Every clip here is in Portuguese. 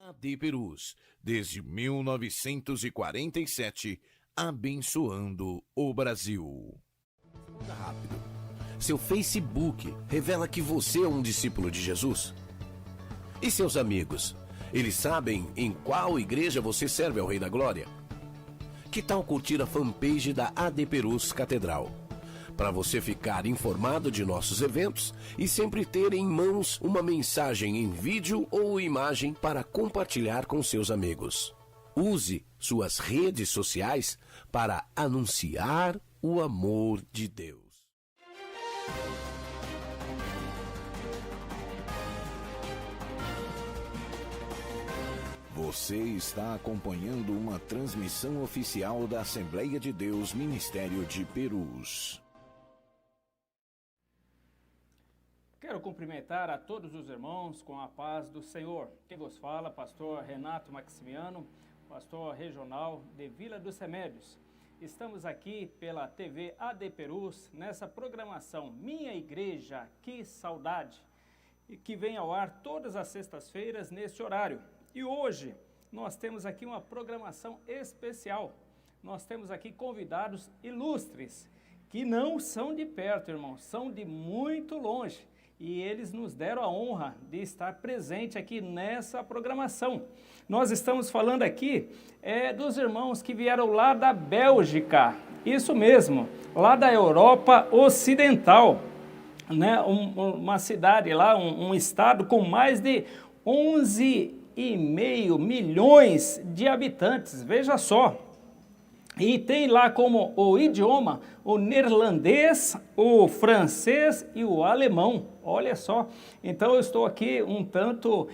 AD Perus, desde 1947, abençoando o Brasil. Responda rápido. Seu Facebook revela que você é um discípulo de Jesus? E seus amigos? Eles sabem em qual igreja você serve ao Rei da Glória? Que tal curtir a fanpage da AD Perus Catedral? Para você ficar informado de nossos eventos e sempre ter em mãos uma mensagem em vídeo ou imagem para compartilhar com seus amigos. Use suas redes sociais para anunciar o amor de Deus. Você está acompanhando uma transmissão oficial da Assembleia de Deus Ministério de Perus. Quero cumprimentar a todos os irmãos com a paz do Senhor. Quem vos fala, pastor Renato Maximiano, pastor regional de Vila dos Remédios. Estamos aqui pela TV AD Perus, nessa programação Minha Igreja, Que Saudade, que vem ao ar todas as sextas-feiras neste horário. E hoje nós temos aqui uma programação especial. Nós temos aqui convidados ilustres, que não são de perto, irmãos, são de muito longe. E eles nos deram a honra de estar presente aqui nessa programação. Nós estamos falando aqui dos irmãos que vieram lá da Bélgica, isso mesmo, lá da Europa Ocidental, né? Uma cidade lá, um estado com mais de 11,5 milhões de habitantes, veja só. E tem lá como o idioma o neerlandês, o francês e o alemão. Olha só, então eu estou aqui um tanto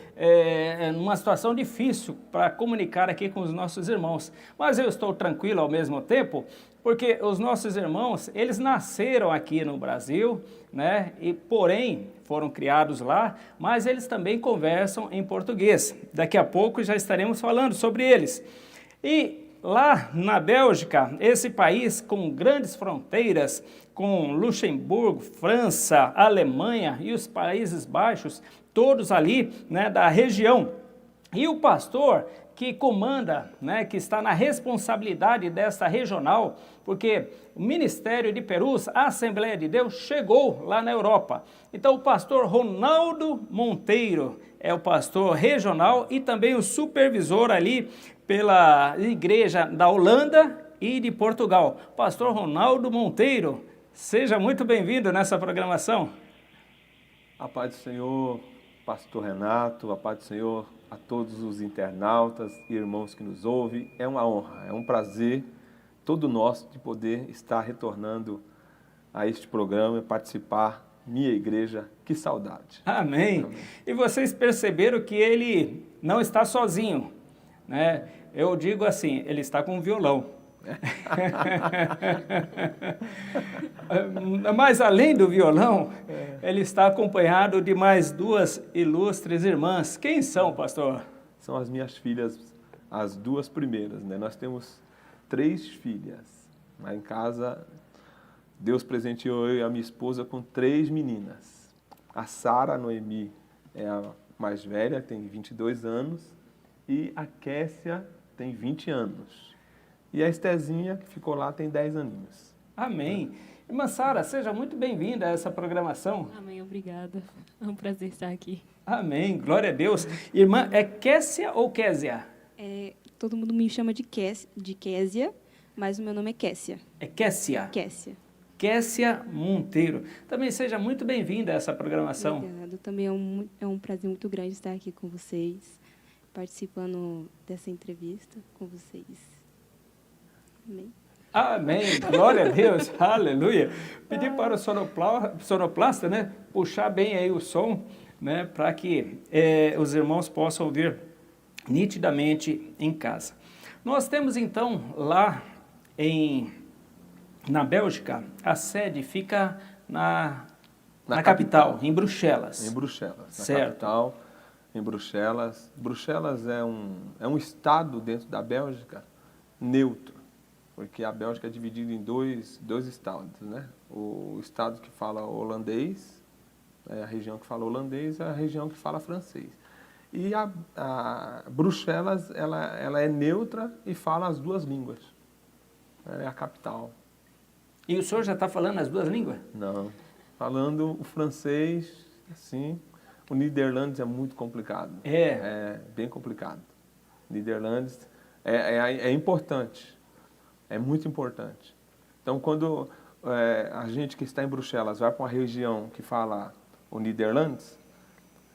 numa situação difícil para comunicar aqui com os nossos irmãos. Mas eu estou tranquilo ao mesmo tempo, porque os nossos irmãos, eles nasceram aqui no Brasil, né? E porém foram criados lá, mas eles também conversam em português. Daqui a pouco já estaremos falando sobre eles. E lá na Bélgica, esse país com grandes fronteiras, com Luxemburgo, França, Alemanha e os Países Baixos, todos ali, né, da região. E o pastor que comanda, né, que está na responsabilidade dessa regional, porque o Ministério de Perus, a Assembleia de Deus, chegou lá na Europa. Então o pastor Ronaldo Monteiro é o pastor regional e também o supervisor ali pela igreja da Holanda e de Portugal. Pastor Ronaldo Monteiro, seja muito bem-vindo nessa programação. A paz do Senhor, pastor Renato, a paz do Senhor a todos os internautas e irmãos que nos ouvem. É uma honra, é um prazer todo nosso de poder estar retornando a este programa e participar. Minha igreja, que saudade. Amém. Amém. E vocês perceberam que ele não está sozinho, né? Eu digo assim, ele está com um violão. Mas além do violão, ele está acompanhado de mais duas ilustres irmãs. Quem são, pastor? São as minhas filhas, as duas primeiras, né? Nós temos 3 filhas. Lá em casa, Deus presenteou eu e a minha esposa com 3 meninas. A Sara Noemi é a mais velha, tem 22 anos, e a Kessia tem 20 anos. E a Estezinha, que ficou lá, tem 10 aninhos. Amém. Irmã Sara, seja muito bem-vinda a essa programação. Amém, obrigada. É um prazer estar aqui. Amém, glória a Deus. Irmã, é Kessia ou Késia? Todo mundo me chama de Késia, mas o meu nome é Kessia. É Kessia? Kessia. Kessia Monteiro. Também seja muito bem-vinda a essa programação. Obrigada. Também é um prazer muito grande estar aqui com vocês, participando dessa entrevista com vocês. Amém. Amém. Glória a Deus. Aleluia. Pedir para o sonoplasta, né, puxar bem aí o som, né, para que os irmãos possam ouvir nitidamente em casa. Nós temos então lá na Bélgica, a sede fica na capital, em Bruxelas. Em Bruxelas, certo. Na capital, em Bruxelas. Bruxelas é um estado dentro da Bélgica neutro, porque a Bélgica é dividida em dois estados, né? O estado que fala holandês, a região que fala holandês, e a região que fala francês. E a Bruxelas, ela é neutra e fala as duas línguas. É a capital. E o senhor já está falando as duas línguas? Não. Falando o francês, assim, o Niderlandes é muito complicado. É bem complicado. Niderlandes é importante. É muito importante. Então, quando a gente que está em Bruxelas vai para uma região que fala o Niderlandes,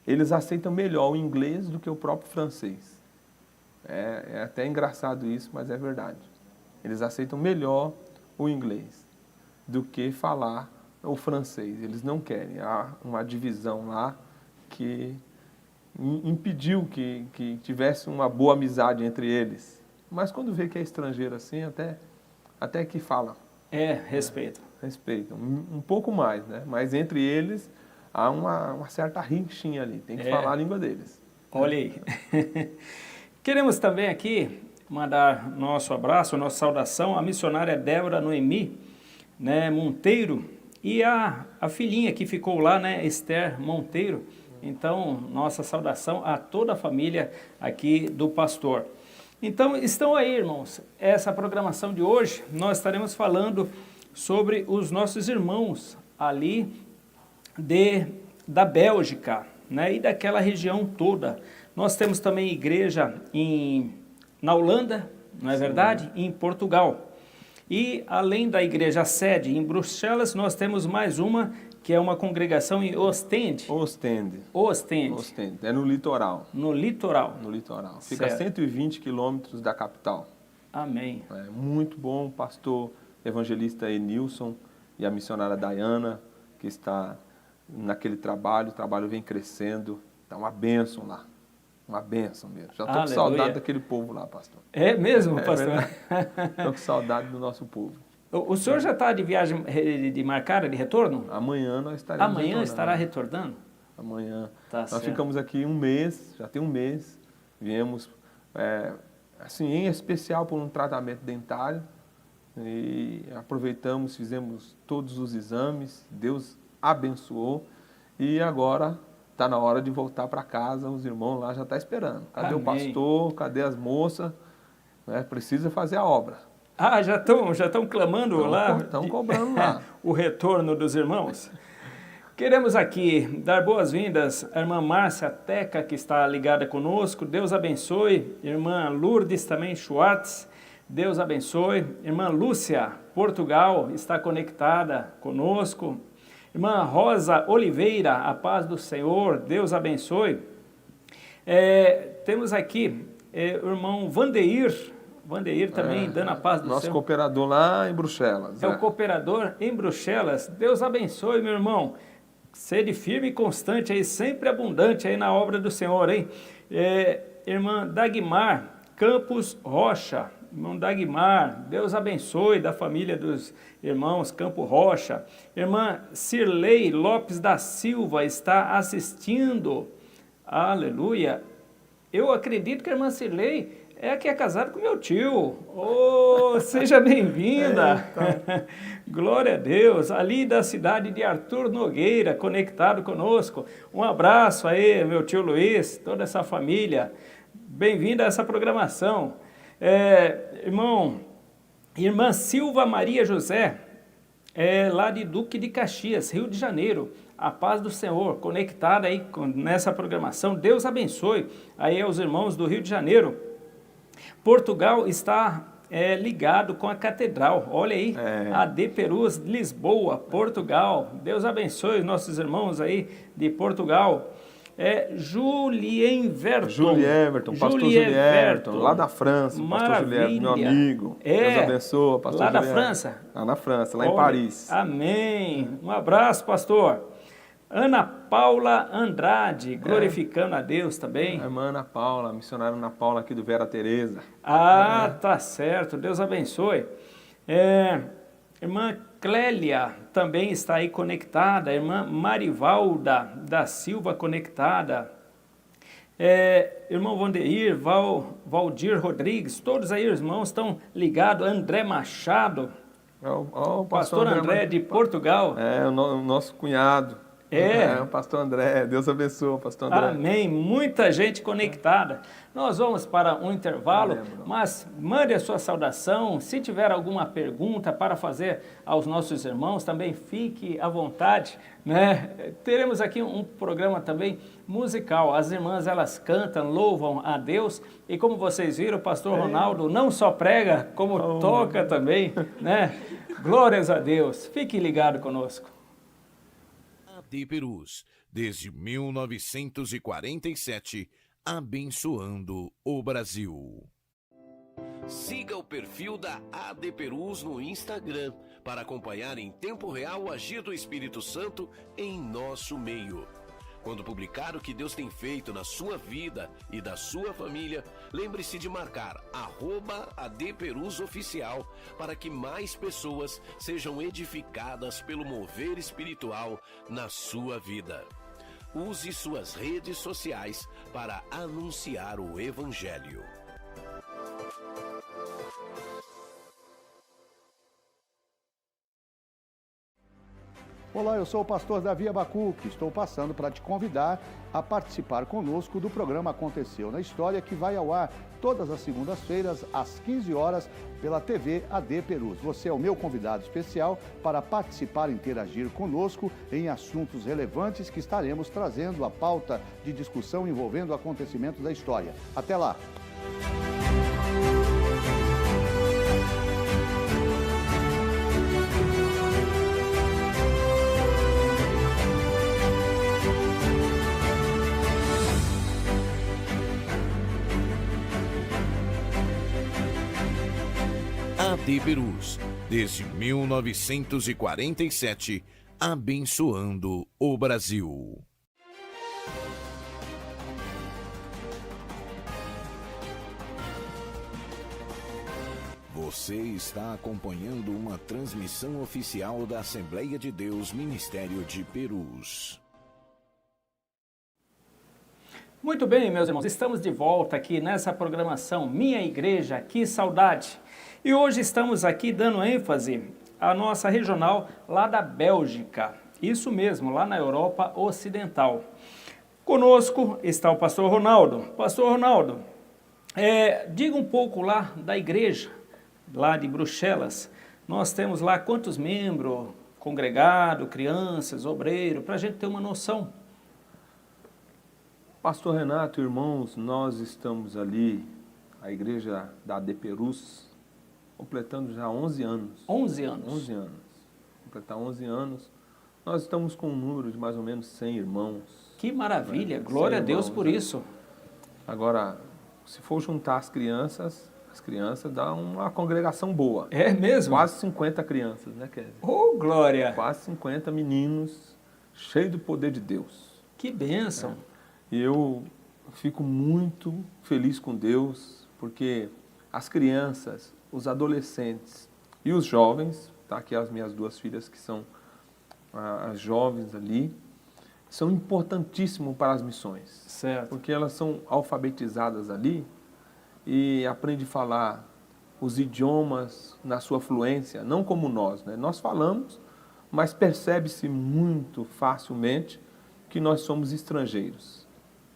eles aceitam melhor o inglês do que o próprio francês. É até engraçado isso, mas é verdade. Eles aceitam melhor o inglês do que falar o francês. Eles não querem. Há uma divisão lá que impediu que tivesse uma boa amizade entre eles. Mas quando vê que é estrangeiro assim, até que fala. Respeito. Respeito. Um pouco mais, né? Mas entre eles há uma certa rixinha ali. Tem que falar a língua deles. Olha aí. Queremos também aqui mandar nosso abraço, nossa saudação à missionária Débora Noemi, né, Monteiro, e a filhinha que ficou lá, né, Esther Monteiro. Então, nossa saudação a toda a família aqui do pastor. Então, estão aí, irmãos, essa programação de hoje, nós estaremos falando sobre os nossos irmãos ali da Bélgica, né, e daquela região toda. Nós temos também igreja na Holanda, não é verdade? E em Portugal. E além da igreja sede em Bruxelas, nós temos mais uma, que é uma congregação em Ostende. Ostende. É no litoral. No litoral. No litoral. Fica a 120 quilômetros da capital. Amém. É muito bom, o pastor evangelista Enilson e a missionária Diana, que está naquele trabalho, o trabalho vem crescendo, está uma bênção lá. Uma bênção mesmo. Já estou com saudade daquele povo lá, pastor. É mesmo, pastor? Estou com saudade do nosso povo. O senhor já está de viagem marcada de retorno? Amanhã nós estaremos Amanhã estará retornando? Amanhã. Tá nós certo. Ficamos aqui um mês, já tem um mês. Viemos, assim, em especial por um tratamento dentário. E aproveitamos, fizemos todos os exames. Deus abençoou. E agora está na hora de voltar para casa, os irmãos lá já estão esperando. Cadê o pastor? Cadê as moças? Precisa fazer a obra. Já estão clamando lá? Estão cobrando lá. O retorno dos irmãos. Queremos aqui dar boas-vindas à irmã Márcia Teca, que está ligada conosco. Deus abençoe. Irmã Lourdes também, Schwartz. Deus abençoe. Irmã Lúcia, Portugal, está conectada conosco. Irmã Rosa Oliveira, a paz do Senhor, Deus abençoe. Temos aqui o irmão Vandeir também, dando a paz do Senhor. Nosso cooperador lá em Bruxelas. O cooperador em Bruxelas. Deus abençoe, meu irmão. Sede firme e constante aí, sempre abundante aí na obra do Senhor, hein? Irmã Dagmar Campos Rocha. Irmão Dagmar, Deus abençoe, da família dos irmãos Campo Rocha. Irmã Cirlei Lopes da Silva está assistindo. Aleluia. Eu acredito que a irmã Cirlei é a que é casada com meu tio. Seja bem-vinda. Glória a Deus. Ali da cidade de Arthur Nogueira, conectado conosco. Um abraço aí, meu tio Luiz, toda essa família. Bem-vinda a essa programação. Irmã Silva Maria José, lá de Duque de Caxias, Rio de Janeiro. A paz do Senhor, conectada aí nessa programação. Deus abençoe aí aos irmãos do Rio de Janeiro. Portugal está ligado com a catedral. Olha aí, AD Perus, Lisboa, Portugal. Deus abençoe os nossos irmãos aí de Portugal. Julieverton, pastor Julieverton, lá da França, pastor Julieverton, meu amigo. Deus abençoe, pastor Lá da Julieverton. França? Lá na França, lá em Paris. Amém. Um abraço, pastor. Ana Paula Andrade, glorificando a Deus também. A irmã Ana Paula, missionária Ana Paula aqui do Vera Teresa. Tá certo, Deus abençoe. Irmã Clélia também está aí conectada, irmã Marivalda da Silva conectada, irmão Vandeir, Valdir Rodrigues, todos aí irmãos estão ligados, André Machado, O pastor André de Portugal. O nosso cunhado, O pastor André, Deus abençoe, pastor André. Amém. Muita gente conectada. Nós vamos para um intervalo, mas mande a sua saudação. Se tiver alguma pergunta para fazer aos nossos irmãos, também fique à vontade, né? Teremos aqui um programa também musical. As irmãs, elas cantam, louvam a Deus. E como vocês viram, o pastor Ronaldo não só prega, como toca também, né? Glórias a Deus. Fique ligado conosco. AD Perus, desde 1947, abençoando o Brasil. Siga o perfil da AD Perus no Instagram para acompanhar em tempo real o agir do Espírito Santo em nosso meio. Quando publicar o que Deus tem feito na sua vida e da sua família, lembre-se de marcar @ADPerusOficial para que mais pessoas sejam edificadas pelo mover espiritual na sua vida. Use suas redes sociais para anunciar o Evangelho. Olá, eu sou o pastor Davi Abacuque. Estou passando para te convidar a participar conosco do programa Aconteceu na História, que vai ao ar todas as segundas-feiras, às 15 horas, pela TV AD Perus. Você é o meu convidado especial para participar e interagir conosco em assuntos relevantes que estaremos trazendo à pauta de discussão envolvendo acontecimentos da história. Até lá! AD Perus, desde 1947, abençoando o Brasil. Você está acompanhando uma transmissão oficial da Assembleia de Deus Ministério de Perus. Muito bem, meus irmãos, estamos de volta aqui nessa programação Minha Igreja, que saudade! E hoje estamos aqui dando ênfase à nossa regional lá da Bélgica, isso mesmo, lá na Europa Ocidental. Conosco está o pastor Ronaldo. Pastor Ronaldo, diga um pouco lá da igreja, lá de Bruxelas. Nós temos lá quantos membros, congregado, crianças, obreiro, para a gente ter uma noção. Pastor Renato, irmãos, nós estamos ali, a igreja da AD Perus, completando já 11 anos. 11 anos? 11 anos. Completar 11 anos. Nós estamos com um número de mais ou menos 100 irmãos. Que maravilha, glória a Deus por isso. Agora, se for juntar as crianças dá uma congregação boa. É mesmo? Quase 50 crianças, né, Kevin? Oh, glória! Quase 50 meninos, cheios do poder de Deus. Que bênção! E eu fico muito feliz com Deus, porque as crianças, os adolescentes e os jovens, tá aqui as minhas duas filhas que são as jovens ali, são importantíssimos para as missões. Certo. Porque elas são alfabetizadas ali e aprendem a falar os idiomas na sua fluência, não como nós, né? Nós falamos, mas percebe-se muito facilmente que nós somos estrangeiros.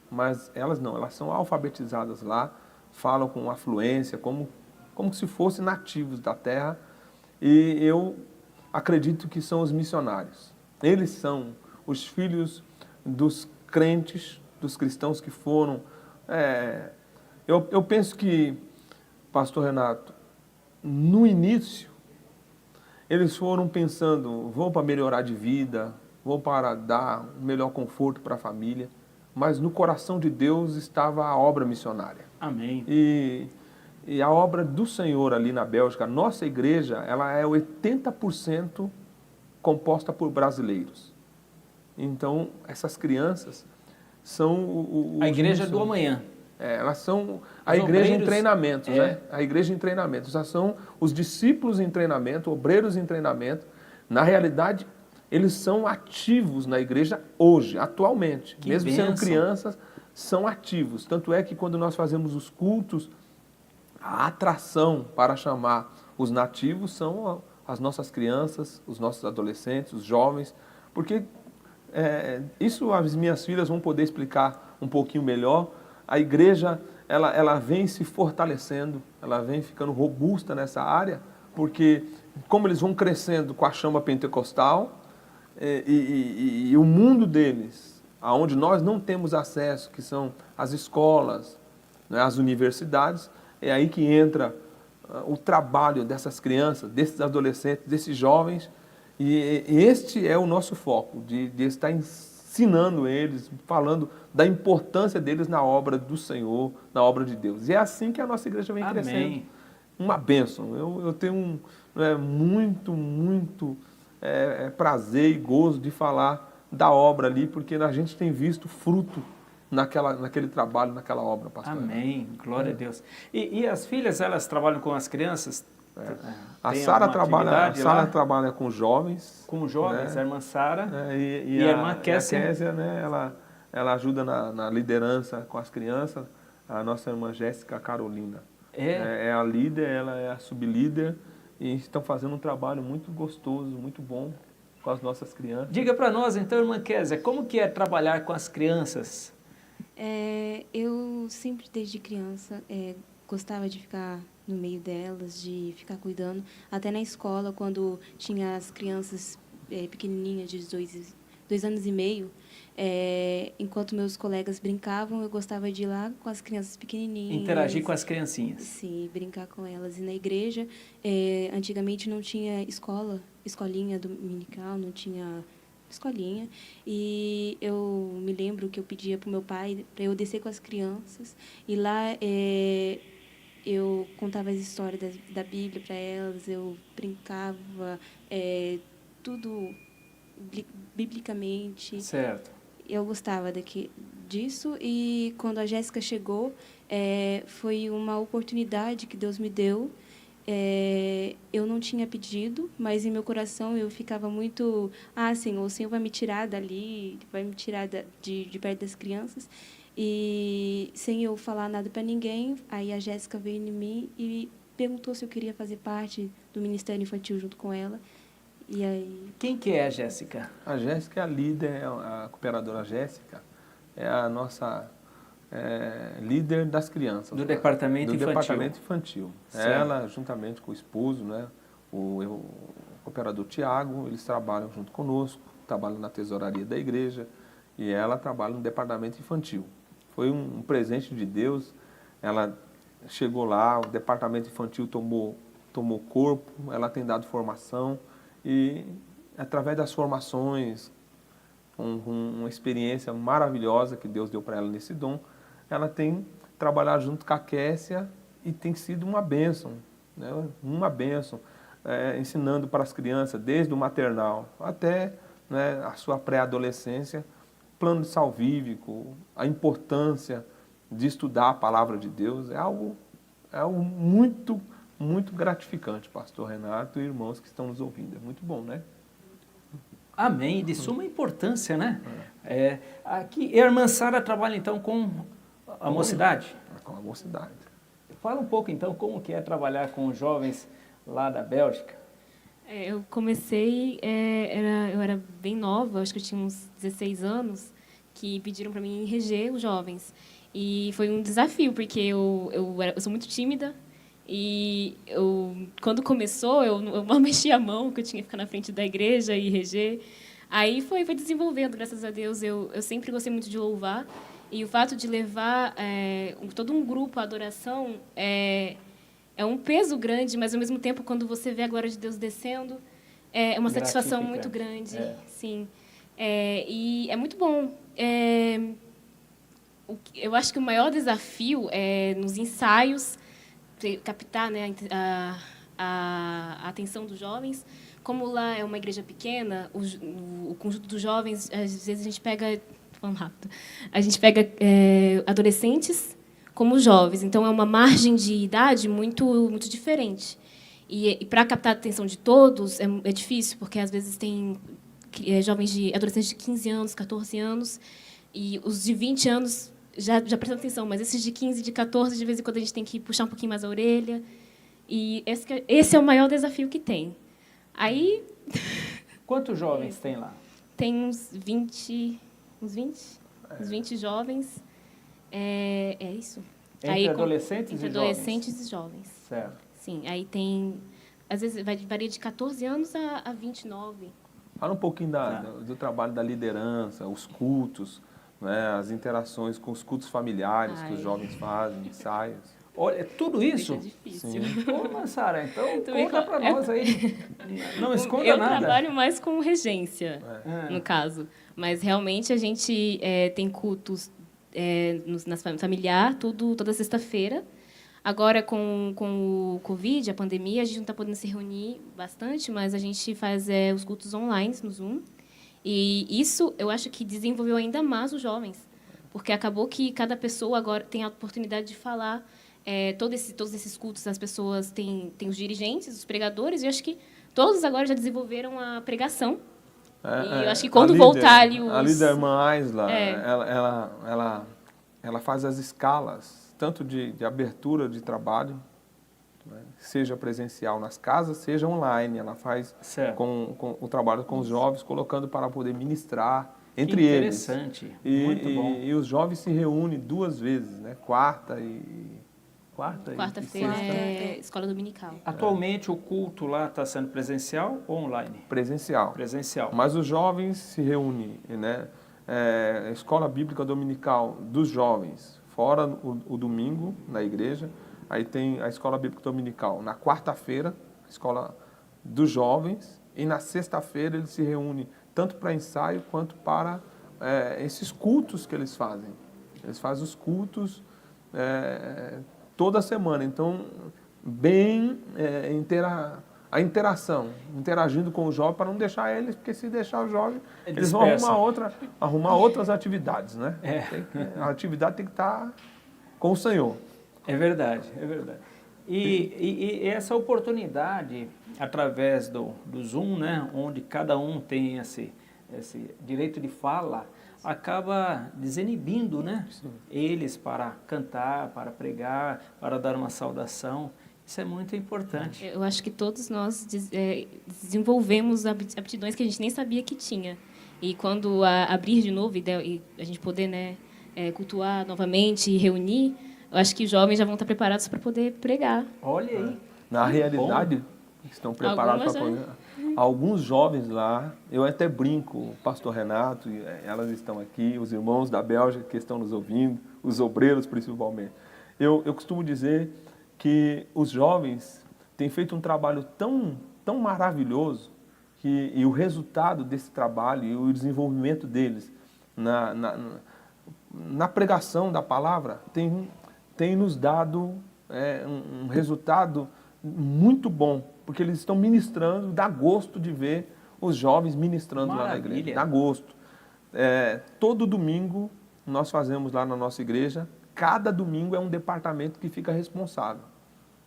Mas elas não, elas são alfabetizadas lá, falam com afluência, como se fossem nativos da terra, e eu acredito que são os missionários. Eles são os filhos dos crentes, dos cristãos que foram... Eu penso que, pastor Renato, no início, eles foram pensando, vou para melhorar de vida, vou para dar um melhor conforto para a família, mas no coração de Deus estava a obra missionária. Amém. E a obra do Senhor ali na Bélgica, a nossa igreja, ela é 80% composta por brasileiros. Então, essas crianças são... a igreja do amanhã. Elas são a igreja obreiros, em treinamento, né? A igreja em treinamento. Já são os discípulos em treinamento, obreiros em treinamento. Na realidade, eles são ativos na igreja hoje, atualmente. Que mesmo bênção. sendo crianças, são ativos. Tanto é que quando nós fazemos os cultos, a atração para chamar os nativos são as nossas crianças, os nossos adolescentes, os jovens, porque isso as minhas filhas vão poder explicar um pouquinho melhor. A igreja, ela vem se fortalecendo, ela vem ficando robusta nessa área, porque como eles vão crescendo com a chama pentecostal, e o mundo deles, aonde nós não temos acesso, que são as escolas, né, as universidades, é aí que entra o trabalho dessas crianças, desses adolescentes, desses jovens, e este é o nosso foco, de estar ensinando eles, falando da importância deles na obra do Senhor, na obra de Deus. E é assim que a nossa igreja vem crescendo. Uma bênção. Eu tenho muito prazer e gozo de falar da obra ali, porque a gente tem visto fruto naquele trabalho, naquela obra, pastor. Amém. Glória a Deus. E as filhas, elas trabalham com as crianças? A Sara trabalha com jovens. Com jovens, né? a irmã Sara e a irmã Késia. A Késia, né? Ela ajuda na liderança com as crianças. A nossa irmã Jéssica Carolina. É a líder, ela é a sublíder. E estão fazendo um trabalho muito gostoso, muito bom com as nossas crianças. Diga para nós, então, irmã Késia, como que é trabalhar com as crianças? Eu sempre, desde criança, gostava de ficar no meio delas, de ficar cuidando. Até na escola, quando tinha as crianças pequenininhas de 2 anos e meio, enquanto meus colegas brincavam, eu gostava de ir lá com as crianças pequenininhas. Interagir com as criancinhas. Sim, brincar com elas. E na igreja, antigamente não tinha escolinha dominical, não tinha escolinha. E eu me lembro que eu pedia para o meu pai para eu descer com as crianças. E lá eu contava as histórias da Bíblia para elas, eu brincava, tudo biblicamente. Certo. Eu gostava disso, e quando a Jéssica chegou, foi uma oportunidade que Deus me deu. Eu não tinha pedido, mas em meu coração eu ficava muito... Senhor, o Senhor vai me tirar dali, vai me tirar de perto das crianças. E sem eu falar nada para ninguém, aí a Jéssica veio em mim e perguntou se eu queria fazer parte do Ministério Infantil junto com ela. E aí... Quem que é a Jéssica? A Jéssica é a líder, a cooperadora Jéssica é a nossa líder das crianças. Do departamento infantil. Do departamento infantil. Certo. Ela, juntamente com o esposo, né, o cooperador Tiago, eles trabalham junto conosco, trabalham na tesouraria da igreja, e ela trabalha no departamento infantil. Foi um presente de Deus. Ela chegou lá, o departamento infantil tomou corpo, ela tem dado formação, e através das formações, uma experiência maravilhosa que Deus deu para ela nesse dom, ela tem trabalhado junto com a Késia e tem sido uma bênção, né? Uma bênção, ensinando para as crianças, desde o maternal até, né, a sua pré-adolescência, plano de salvífico, a importância de estudar a palavra de Deus, é algo muito, muito gratificante, pastor Renato e irmãos que estão nos ouvindo. É muito bom, né? Amém, de suma importância, né? Aqui, a irmã Sara trabalha, então, com a mocidade? Com a mocidade. Fala um pouco, então, como que é trabalhar com jovens lá da Bélgica. Eu comecei, eu era bem nova, acho que eu tinha uns 16 anos, que pediram para mim reger os jovens. E foi um desafio, porque eu sou muito tímida, e quando começou, eu mal mexia a mão, que eu tinha que ficar na frente da igreja e reger. Aí foi desenvolvendo, graças a Deus. Eu sempre gostei muito de louvar, e o fato de levar todo um grupo à adoração é um peso grande, mas, ao mesmo tempo, quando você vê a glória de Deus descendo, é uma satisfação muito grande. Sim. E é muito bom. Eu acho que o maior desafio é, nos ensaios, captar, né, a atenção dos jovens. Como lá é uma igreja pequena, o conjunto dos jovens, às vezes a gente pega... Falando rápido. A gente pega adolescentes como jovens, então é uma margem de idade muito, muito diferente. E para captar a atenção de todos é difícil, porque às vezes tem adolescentes de 15 anos, 14 anos, e os de 20 anos já prestam atenção, mas esses de 15, de 14, de vez em quando a gente tem que puxar um pouquinho mais a orelha. E esse é o maior desafio que tem. Aí... Quantos jovens tem lá? tem uns 20 jovens. É isso. Entre adolescentes entre e adolescentes e jovens. Certo. Sim, aí tem, às vezes varia de 14 anos a 29. Fala um pouquinho do trabalho da liderança, os cultos, né, as interações com os cultos familiares que os jovens fazem, ensaios. Olha, tudo isso? É difícil. Pô, Sara, então conta para nós aí. Não esconda eu nada. Eu trabalho mais com regência, no caso. Mas, realmente, a gente tem cultos na familiar, toda sexta-feira. Agora, com o Covid, a pandemia, a gente não está podendo se reunir bastante, mas a gente faz os cultos online no Zoom. E isso, eu acho que desenvolveu ainda mais os jovens, porque acabou que cada pessoa agora tem a oportunidade de falar. Todos esses cultos, as pessoas têm os dirigentes, os pregadores, e eu acho que todos agora já desenvolveram a pregação. E eu acho que quando voltar ali A líder irmã Aisla, ela faz as escalas, tanto de abertura de trabalho, né, seja presencial nas casas, seja online. Ela faz com o trabalho com os jovens, colocando para poder ministrar entre eles. Interessante, muito bom. E os jovens se reúnem 2 vezes, né, Quarta-feira é escola dominical. Atualmente o culto lá está sendo presencial ou online? Presencial. Presencial. Mas os jovens se reúnem, né? Escola Bíblica Dominical dos jovens, fora o domingo na igreja. Aí tem a Escola Bíblica Dominical na quarta-feira, a escola dos jovens, e na sexta-feira eles se reúnem tanto para ensaio quanto para esses cultos que eles fazem. Eles fazem os cultos toda semana, então a interação, interagindo com o jovem para não deixar eles, porque se deixar o jovem, eles vão arrumar outras atividades, né? A atividade tem que estar com o Senhor. É verdade, é verdade. E essa oportunidade, através do Zoom, né, onde cada um tem esse direito de fala, acaba desinibindo, né, eles para cantar, para pregar, para dar uma saudação. Isso é muito importante. Eu acho que todos nós desenvolvemos aptidões que a gente nem sabia que tinha. E quando abrir de novo e a gente poder, né, cultuar novamente e reunir, eu acho que os jovens já vão estar preparados para poder pregar. Olha aí. Na realidade, estão preparados para poder... Alguns jovens lá, eu até brinco, o pastor Renato, elas estão aqui, os irmãos da Bélgica que estão nos ouvindo, os obreiros principalmente. Eu costumo dizer que os jovens têm feito um trabalho tão maravilhoso e o resultado desse trabalho e o desenvolvimento deles na pregação da palavra tem nos dado um resultado muito bom, porque eles estão ministrando, dá gosto de ver os jovens ministrando lá na igreja, dá gosto. Todo domingo nós fazemos lá na nossa igreja, cada domingo é um departamento que fica responsável.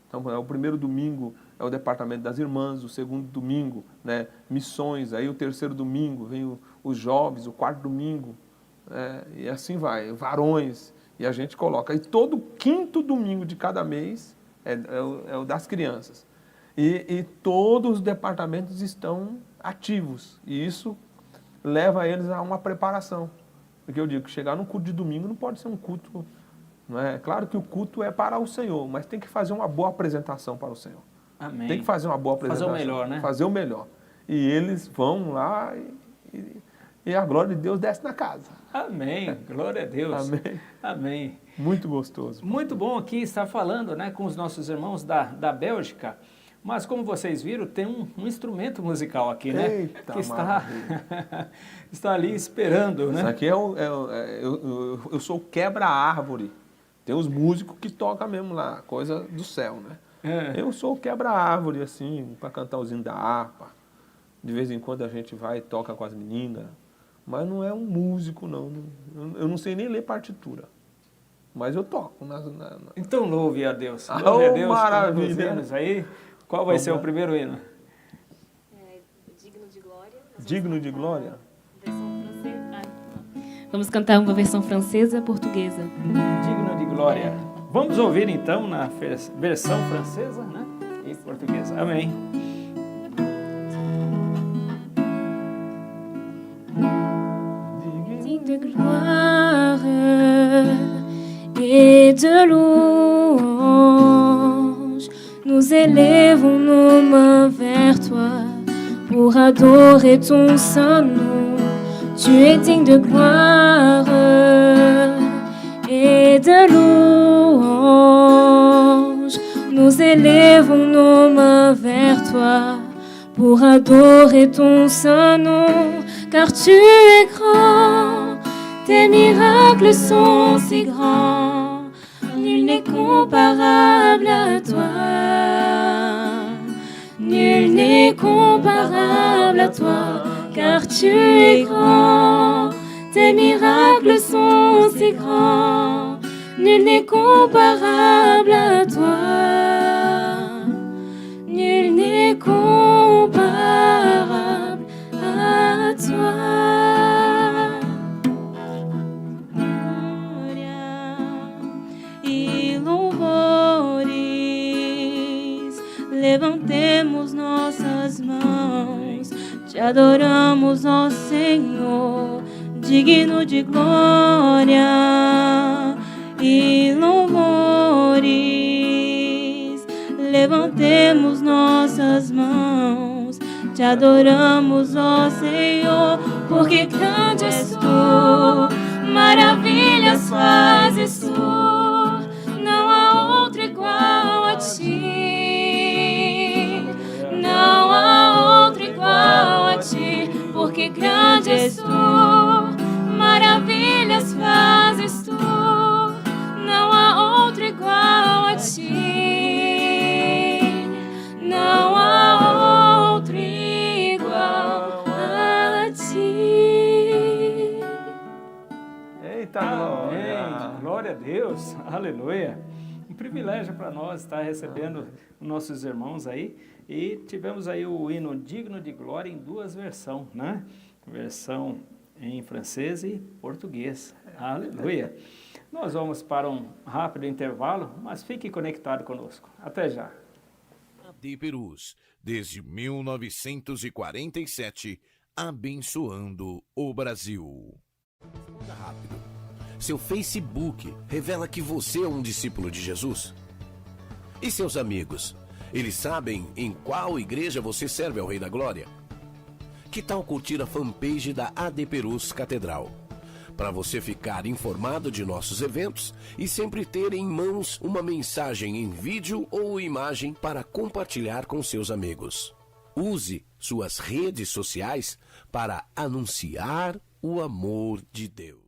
Então, o primeiro domingo é o departamento das irmãs, o segundo domingo, né, missões, aí o terceiro domingo vem os jovens, o quarto domingo, e assim vai, varões, e a gente coloca. E todo quinto domingo de cada mês é o das crianças. E todos os departamentos estão ativos, e isso leva eles a uma preparação. Porque eu digo que chegar no culto de domingo não pode ser um culto... Não é? Claro que o culto é para o Senhor, mas tem que fazer uma boa apresentação para o Senhor. Amém. Tem que fazer uma boa apresentação. Fazer o melhor, né? Fazer o melhor. E eles vão lá e a glória de Deus desce na casa. Amém. Glória a Deus. Amém. Amém. Muito gostoso. Muito bom aqui estar falando, né, com os nossos irmãos da Bélgica. Mas, como vocês viram, tem um instrumento musical aqui, né? Eita, que está ali esperando, né? Isso aqui eu sou quebra-árvore. Tem os músicos que tocam mesmo lá, coisa do céu, né? Eu sou o quebra-árvore, assim, para cantar os hinos da harpa. De vez em quando a gente vai e toca com as meninas. Mas não é um músico, não. Eu não sei nem ler partitura. Mas eu toco. Então louve a Deus. Louve a Deus. Maravilha. Hinos aí. Qual vai ser o primeiro hino? Digno de Glória. Digno de Glória? Versão francesa. Vamos cantar uma versão francesa portuguesa. Digno de Glória. Vamos ouvir então na versão francesa, né? E portuguesa. Amém. vers toi pour adorer ton saint nom. Tu es digne de gloire et de louange. Nous élevons nos mains vers toi pour adorer ton saint nom, car tu es grand, tes miracles sont si grands, nul n'est comparable à toi. Nul n'est comparable à toi, car tu es grand, tes miracles sont si grands, nul n'est comparable à toi. Nul n'est comparable à toi. E louvores, levantemos nossas mãos, te adoramos, ó Senhor, digno de glória e louvores. Levantemos nossas mãos, te adoramos, ó Senhor, porque grande és tu, maravilhas fazes tu, não há outro igual a ti, não há outro igual a ti, porque grande és tu, maravilhas fazes tu, não há outro igual a ti. Não há outro igual a ti. Eita, Amém. Glória a Deus. Aleluia. Um privilégio para nós estar recebendo nossos irmãos aí. E tivemos aí o hino Digno de Glória em duas versões, né? Versão em francês e português. Aleluia. Nós vamos para um rápido intervalo, mas fique conectado conosco. Até já. AD Perus, desde 1947, abençoando o Brasil. Responda rápido. Seu Facebook revela que você é um discípulo de Jesus? E seus amigos? Eles sabem em qual igreja você serve ao Rei da Glória? Que tal curtir a fanpage da AD Perus Catedral? Para você ficar informado de nossos eventos e sempre ter em mãos uma mensagem em vídeo ou imagem para compartilhar com seus amigos. Use suas redes sociais para anunciar o amor de Deus.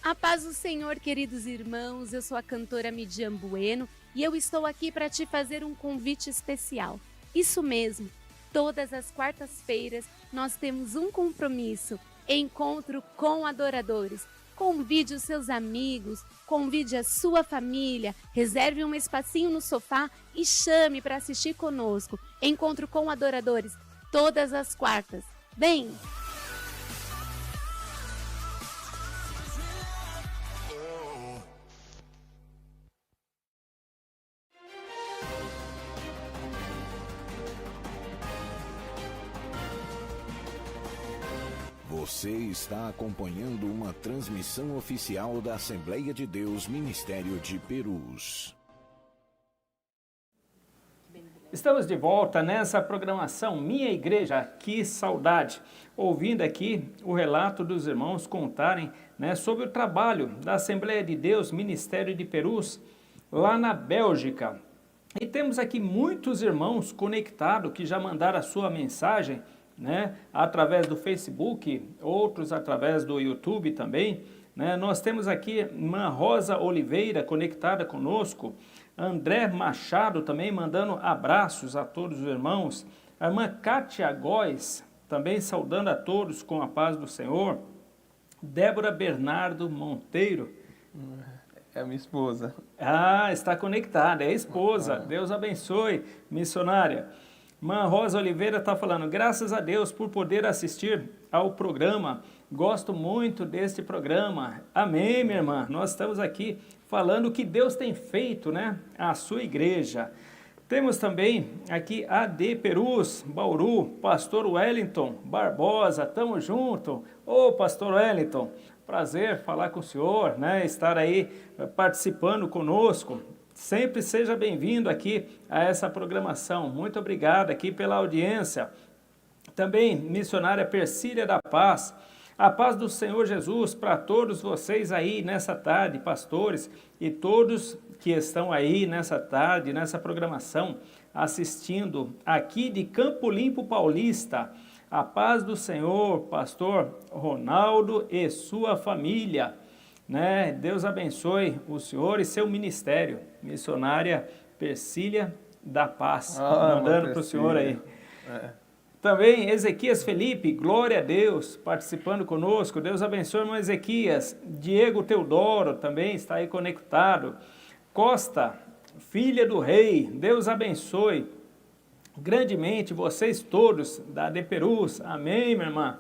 A paz do Senhor, queridos irmãos, eu sou a cantora Midian Bueno e eu estou aqui para te fazer um convite especial. Isso mesmo, todas as quartas-feiras nós temos um compromisso. Encontro com adoradores. Convide os seus amigos, convide a sua família, reserve um espacinho no sofá e chame para assistir conosco. Encontro com adoradores, todas as quartas. Vem! Você está acompanhando uma transmissão oficial da Assembleia de Deus Ministério de Perus. Estamos de volta nessa programação Minha Igreja, que saudade, ouvindo aqui o relato dos irmãos contarem, né, sobre o trabalho da Assembleia de Deus Ministério de Perus, lá na Bélgica. E temos aqui muitos irmãos conectados que já mandaram a sua mensagem, né, através do Facebook, outros através do YouTube também, né? Nós temos aqui irmã Rosa Oliveira conectada conosco, André Machado também mandando abraços a todos os irmãos, a irmã Kátia Góes também saudando a todos com a paz do Senhor, Débora Bernardo Monteiro. É a minha esposa. Ah, está conectada, é a esposa, Deus abençoe, missionária. Irmã Rosa Oliveira está falando, graças a Deus por poder assistir ao programa, gosto muito deste programa. Amém, minha irmã, nós estamos aqui falando o que Deus tem feito, né, a sua igreja. Temos também aqui AD Perus, Bauru, Pastor Wellington Barbosa, tamo junto. Ô, Pastor Wellington, prazer falar com o senhor, né, estar aí participando conosco. sempre seja bem-vindo aqui a essa programação. Muito obrigado aqui pela audiência. Também, missionária Persília da Paz. A paz do Senhor Jesus para todos vocês aí nessa tarde, pastores, e todos que estão aí nessa tarde, nessa programação, assistindo aqui de Campo Limpo Paulista. A paz do Senhor, pastor Ronaldo e sua família. Né? Deus abençoe o senhor e seu ministério. Missionária Persília da Paz. Mandando para o senhor aí. Também Ezequias Felipe, glória a Deus, participando conosco. Deus abençoe, irmão Ezequias. Diego Teodoro também está aí conectado. Costa, filha do rei, Deus abençoe grandemente vocês todos da De Perus. Amém, minha irmã.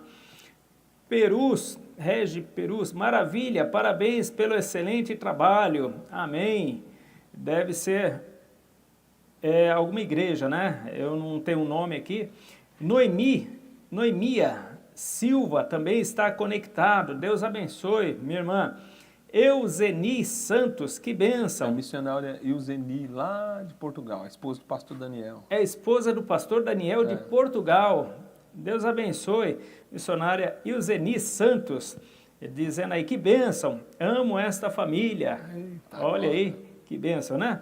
Perus, Regi Perus, maravilha, parabéns pelo excelente trabalho. Amém. Deve ser alguma igreja, né? Eu não tenho um nome aqui. Noemia Silva também está conectado. Deus abençoe, minha irmã. Euzeni Santos, que bênção. A missionária Euzeni, lá de Portugal, a esposa do pastor Daniel. É a esposa do pastor Daniel de Portugal. Deus abençoe. Missionária Euzeni Santos, dizendo aí, que bênção. Amo esta família. Eita, olha aí, que bênção, né?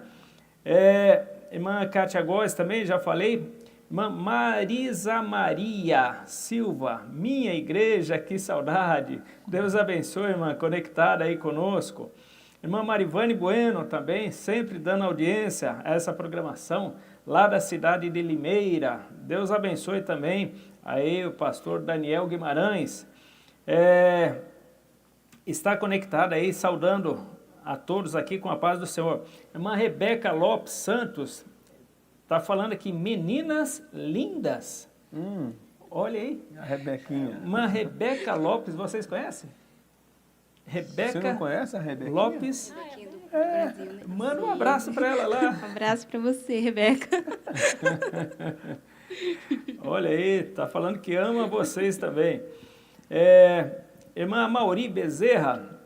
Irmã Cátia Góes também, já falei. Irmã Marisa Maria Silva, minha igreja, que saudade. Deus abençoe, irmã, conectada aí conosco. Irmã Marivane Bueno também, sempre dando audiência a essa programação, lá da cidade de Limeira. Deus abençoe também aí o pastor Daniel Guimarães. Está conectada aí, saudando a todos aqui com a paz do Senhor. Irmã Rebeca Lopes Santos, está falando aqui, meninas lindas. Olha aí. A Rebequinha. Irmã Rebeca Lopes, vocês conhecem? Rebeca. Você não conhece a Rebequinha? Lopes. Brasil, né? Manda um abraço para ela lá. Um abraço para você, Rebeca. Olha aí, tá falando que ama vocês também. Irmã Mauri Bezerra,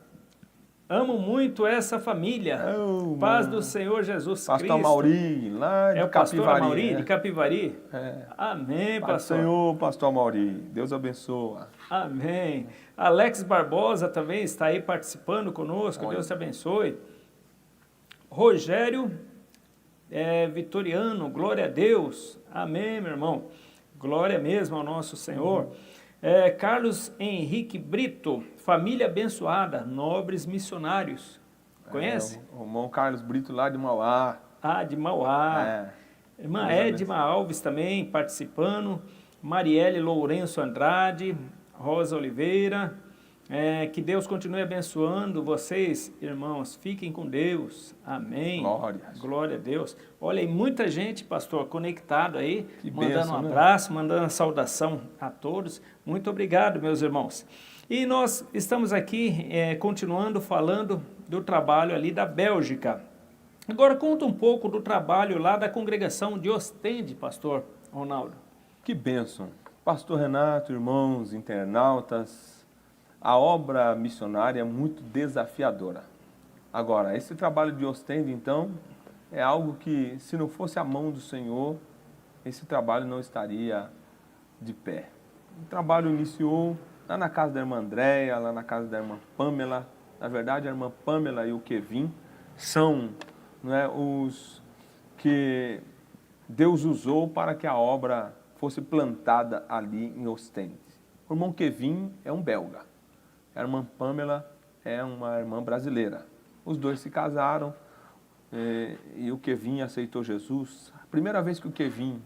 amo muito essa família. Paz do Senhor Jesus pastor Cristo. Mauri, lá de É o pastor Capivari, Mauri, né? de Capivari? Amém, Paz do pastor. Senhor, pastor Mauri. Deus abençoa. Amém. Alex Barbosa também está aí participando conosco. Olha. Deus te abençoe. Rogério Vitoriano, glória a Deus. Amém, meu irmão. Glória mesmo ao nosso Senhor. Carlos Henrique Brito, família abençoada, nobres missionários. Conhece? O irmão Carlos Brito, lá de Mauá. De Mauá. Irmã Edma Alves também participando. Marielle Lourenço Andrade, Rosa Oliveira. Que Deus continue abençoando vocês, irmãos. Fiquem com Deus. Amém. Glória a Deus. Olha aí, muita gente, pastor, conectado aí, Que mandando bênção, um abraço, mandando uma saudação a todos. Muito obrigado, meus irmãos. E nós estamos aqui continuando falando do trabalho ali da Bélgica. Agora conta um pouco do trabalho lá da congregação de Ostende, pastor Ronaldo. Que bênção. Pastor Renato, irmãos, internautas, a obra missionária é muito desafiadora. Agora, esse trabalho de Ostende, então, é algo que, se não fosse a mão do Senhor, esse trabalho não estaria de pé. O trabalho iniciou lá na casa da irmã Andréia, lá na casa da irmã Pamela. Na verdade, a irmã Pamela e o Kevin são os que Deus usou para que a obra fosse plantada ali em Ostende. O irmão Kevin é um belga. A irmã Pamela é uma irmã brasileira. Os dois se casaram e o Kevin aceitou Jesus. A primeira vez que o Kevin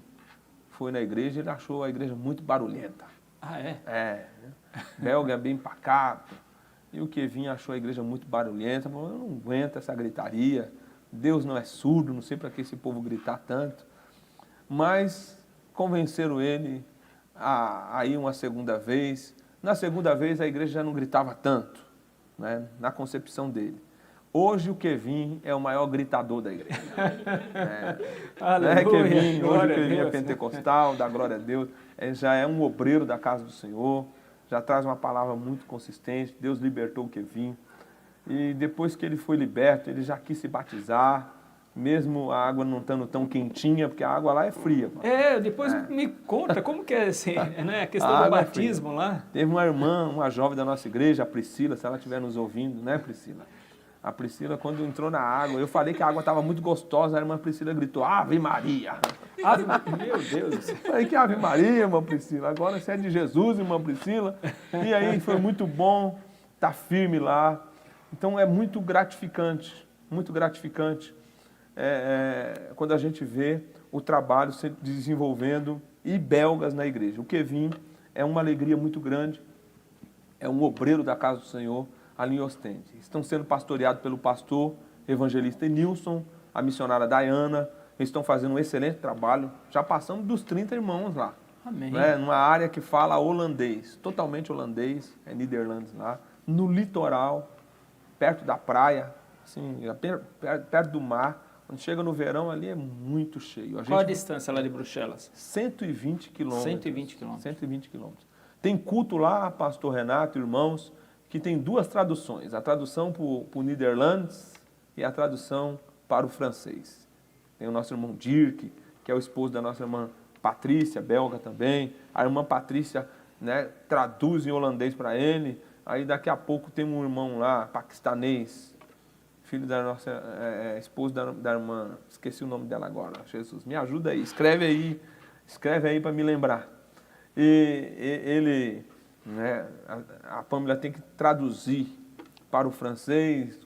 foi na igreja, ele achou a igreja muito barulhenta. Belga é bem pacato. E o Kevin achou a igreja muito barulhenta. Falou, eu não aguento essa gritaria. Deus não é surdo, não sei para que esse povo gritar tanto. Mas convenceram ele a ir uma segunda vez. Na segunda vez, a igreja já não gritava tanto, né, na concepção dele. Hoje, o Kevin é o maior gritador da igreja. Aleluia, hoje o Kevin é pentecostal, dá glória a Deus. Já é um obreiro da casa do Senhor, já traz uma palavra muito consistente. Deus libertou o Kevin. E depois que ele foi liberto, ele já quis se batizar. mesmo a água não estando tão quentinha, porque a água lá é fria. Pastor. Depois me conta como que é esse, né, a questão A do água é batismo lá. Teve uma irmã, uma jovem da nossa igreja, a Priscila, se ela estiver nos ouvindo, né, Priscila? A Priscila, quando entrou na água, eu falei que a água estava muito gostosa, a irmã Priscila gritou, Ave Maria! Meu Deus do céu. Falei, que Ave Maria, irmã Priscila, agora você é de Jesus, irmã Priscila. E aí foi muito bom estar firme lá. Então é muito gratificante quando a gente vê o trabalho se desenvolvendo e belgas na igreja. O Kevin é uma alegria muito grande, é um obreiro da casa do Senhor, ali em Ostende. Estão sendo pastoreados pelo pastor evangelista Nilson, a missionária Diana, eles estão fazendo um excelente trabalho, já passamos dos 30 irmãos lá. Amém. Né? Numa área que fala holandês, totalmente holandês, é Niderlandes lá, no litoral, perto da praia, assim, perto do mar. Quando chega no verão ali é muito cheio. Qual a distância lá de Bruxelas? 120 quilômetros. 120 quilômetros. 120 quilômetros. Tem culto lá, pastor Renato, irmãos, que tem duas traduções. A tradução para o Niderlandes e a tradução para o francês. Tem o nosso irmão Dirk, que é o esposo da nossa irmã Patrícia, belga também. A irmã Patrícia, né, traduz em holandês para ele. Aí daqui a pouco tem um irmão lá, paquistanês, filho da nossa esposa da irmã, esqueci o nome dela agora, Jesus, me ajuda aí, escreve aí para me lembrar. E ele, né, a Pâmela tem que traduzir para o francês.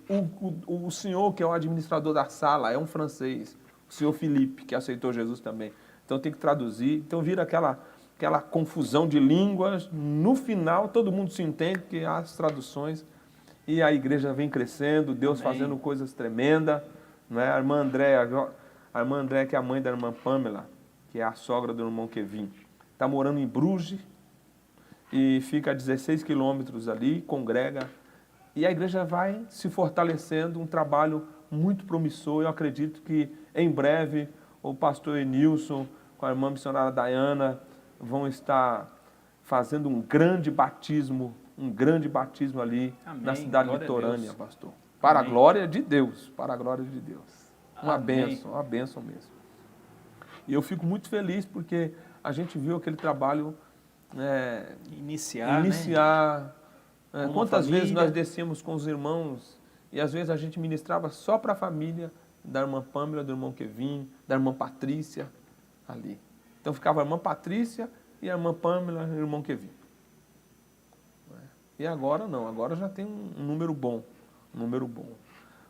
O senhor, que é o administrador da sala, é um francês, o senhor Felipe, que aceitou Jesus também. Então tem que traduzir, então vira aquela confusão de línguas. No final, todo mundo se entende, porque há as traduções, e a igreja vem crescendo, Deus Amém. fazendo coisas tremendas. Né? A irmã Andréa, que é a mãe da irmã Pâmela, que é a sogra do irmão Kevin, está morando em Bruges, e fica a 16 quilômetros ali, congrega, e a igreja vai se fortalecendo, um trabalho muito promissor. Eu acredito que, em breve, o pastor Enilson, com a irmã missionária Diana, vão estar fazendo um grande batismo ali. Amém. Na cidade litorânea, pastor. Para Amém. A glória de Deus, para a glória de Deus. Uma bênção mesmo. E eu fico muito feliz porque a gente viu aquele trabalho iniciar. Quantas vezes nós descemos com os irmãos e às vezes a gente ministrava só para a família da irmã Pâmela, do irmão Kevin, da irmã Patrícia, ali. Então ficava a irmã Patrícia e a irmã Pâmela e o irmão Kevin. E agora não, agora já tem um número bom.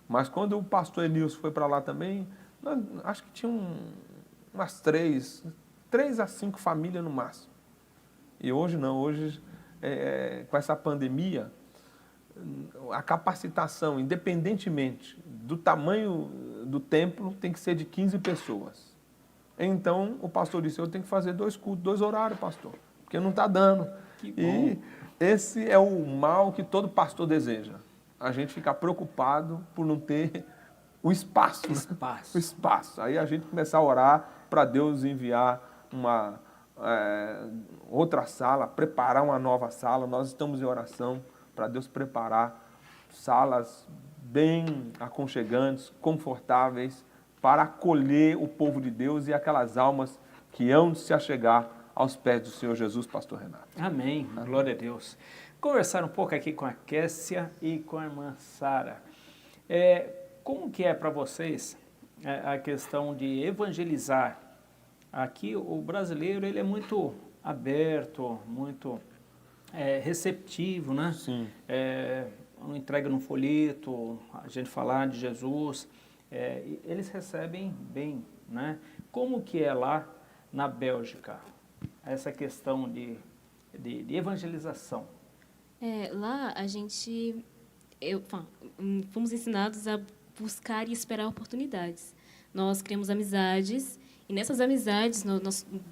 Mas quando o pastor Enilson foi para lá também, acho que tinha umas 3 a 5 famílias no máximo. E hoje não, hoje com essa pandemia, a capacitação, independentemente do tamanho do templo, tem que ser de 15 pessoas. Então, o pastor disse, eu tenho que fazer 2 cultos, 2 horários, pastor, porque não está dando. E esse é o mal que todo pastor deseja. A gente ficar preocupado por não ter o espaço. O espaço. Aí a gente começar a orar para Deus enviar uma outra sala, preparar uma nova sala. Nós estamos em oração para Deus preparar salas bem aconchegantes, confortáveis, para acolher o povo de Deus e aquelas almas que hão de se achegar aos pés do Senhor Jesus, pastor Renato. Amém. Glória a Deus. Conversar um pouco aqui com a Kessia e com a irmã Sara. Como que é para vocês a questão de evangelizar? Aqui o brasileiro ele é muito aberto, muito receptivo, né? Sim. Uma entrega no folheto, a gente falar de Jesus, eles recebem bem, né? Como que é lá na Bélgica, essa questão de evangelização? Lá a gente, fomos ensinados a buscar e esperar oportunidades. Nós criamos amizades e nessas amizades,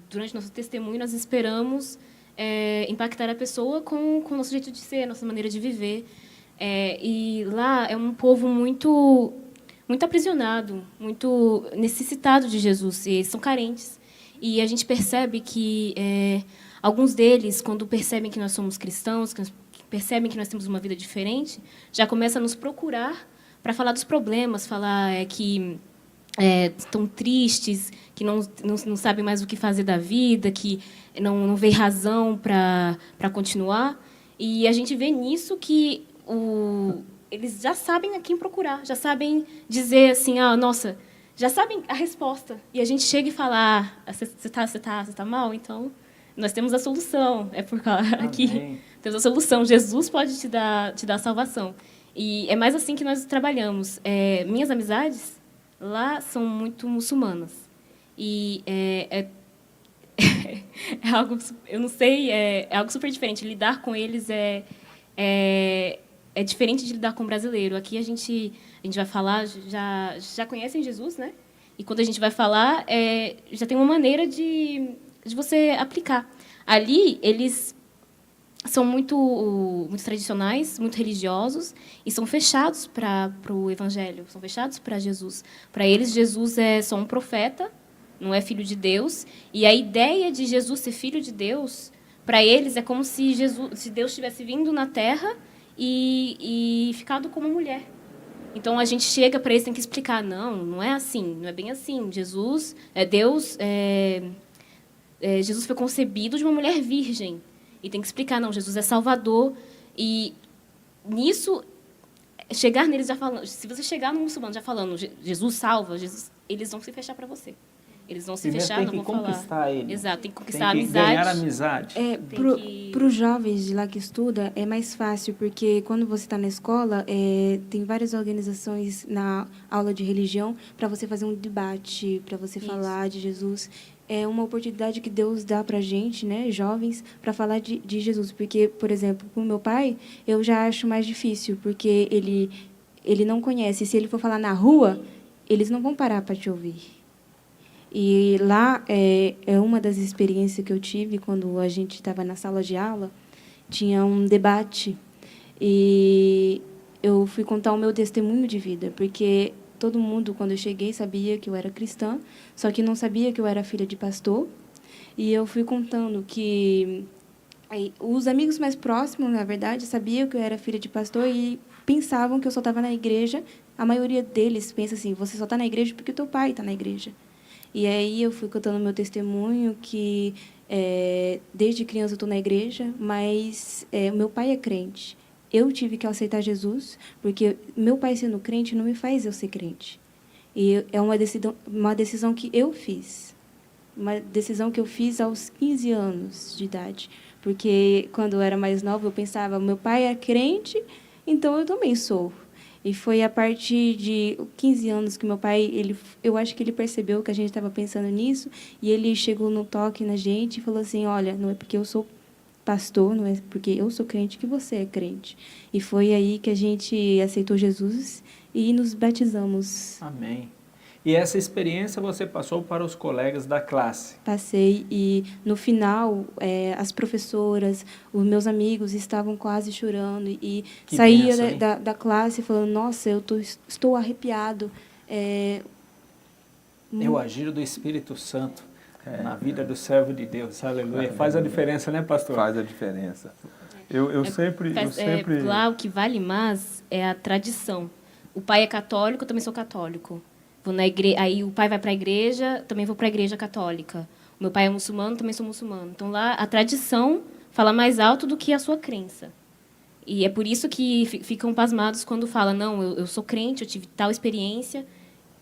durante nosso testemunho, nós esperamos impactar a pessoa com o nosso jeito de ser, nossa maneira de viver. E lá é um povo muito aprisionado, muito necessitado de Jesus, e eles são carentes. E a gente percebe que alguns deles, quando percebem que nós somos cristãos, que percebem que nós temos uma vida diferente, já começam a nos procurar para falar dos problemas, falar que estão tristes, que não sabem mais o que fazer da vida, que não vê razão para continuar. E a gente vê nisso que eles já sabem a quem procurar, já sabem dizer assim, nossa, já sabem a resposta. E a gente chega e fala, você tá mal? Então, nós temos a solução. É por causa aqui. Temos a solução. Jesus pode te dar salvação. E é mais assim que nós trabalhamos. Minhas amizades lá são muito muçulmanas. E é algo, eu não sei, é algo super diferente. Lidar com eles é diferente de lidar com o brasileiro. Aqui a gente vai falar, já conhecem Jesus, né? E quando a gente vai falar, já tem uma maneira de você aplicar. Ali, eles são muito tradicionais, muito religiosos e são fechados para o Evangelho, são fechados para Jesus. Para eles, Jesus é só um profeta, não é filho de Deus. E a ideia de Jesus ser filho de Deus, para eles, é como se Deus tivesse vindo na Terra e ficado como mulher. Então, a gente chega para eles, tem que explicar, não é assim, não é bem assim. Jesus é Deus, Jesus foi concebido de uma mulher virgem. E tem que explicar, não, Jesus é Salvador. E nisso, chegar neles já falando, se você chegar no muçulmano já falando, Jesus salva, eles vão se fechar para você. Eles vão se fechar, não vão falar. Tem que conquistar ele. Exato, tem que conquistar a amizade. Ganhar amizade. Para os jovens de lá que estudam, é mais fácil, porque quando você está na escola, tem várias organizações na aula de religião para você fazer um debate, para você falar de Jesus. É uma oportunidade que Deus dá para a gente, né, jovens, para falar de Jesus. Porque, por exemplo, com o meu pai, eu já acho mais difícil, porque ele não conhece. Se ele for falar na rua, eles não vão parar para te ouvir. E lá é uma das experiências que eu tive quando a gente estava na sala de aula, tinha um debate e eu fui contar o meu testemunho de vida, porque todo mundo, quando eu cheguei, sabia que eu era cristã, só que não sabia que eu era filha de pastor. E eu fui contando que os amigos mais próximos, na verdade, sabiam que eu era filha de pastor e pensavam que eu só estava na igreja. A maioria deles pensa assim, você só está na igreja porque o teu pai está na igreja. E aí eu fui contando meu testemunho, que desde criança eu estou na igreja, mas meu pai é crente. Eu tive que aceitar Jesus, porque meu pai sendo crente não me faz eu ser crente. E é uma decisão que eu fiz. Uma decisão que eu fiz aos 15 anos de idade. Porque quando eu era mais nova, eu pensava, meu pai é crente, então eu também sou. E foi a partir de 15 anos que meu pai, eu acho que ele percebeu que a gente estava pensando nisso, e ele chegou no toque na gente e falou assim, olha, não é porque eu sou pastor, não é porque eu sou crente que você é crente. E foi aí que a gente aceitou Jesus e nos batizamos. Amém. E essa experiência você passou para os colegas da classe? Passei, e no final, as professoras, os meus amigos estavam quase chorando, e saía da classe falando, nossa, estou arrepiado. É o agir do Espírito Santo na vida do servo de Deus, aleluia. Faz a diferença, né, pastor? Faz a diferença. Eu sempre... Lá o que vale mais é a tradição. O pai é católico, eu também sou católico. Vou na aí o pai vai para a igreja, também vou para a igreja católica. O meu pai é muçulmano, também sou muçulmano. Então, lá, a tradição fala mais alto do que a sua crença. E é por isso que ficam pasmados quando falam, não, eu sou crente, eu tive tal experiência.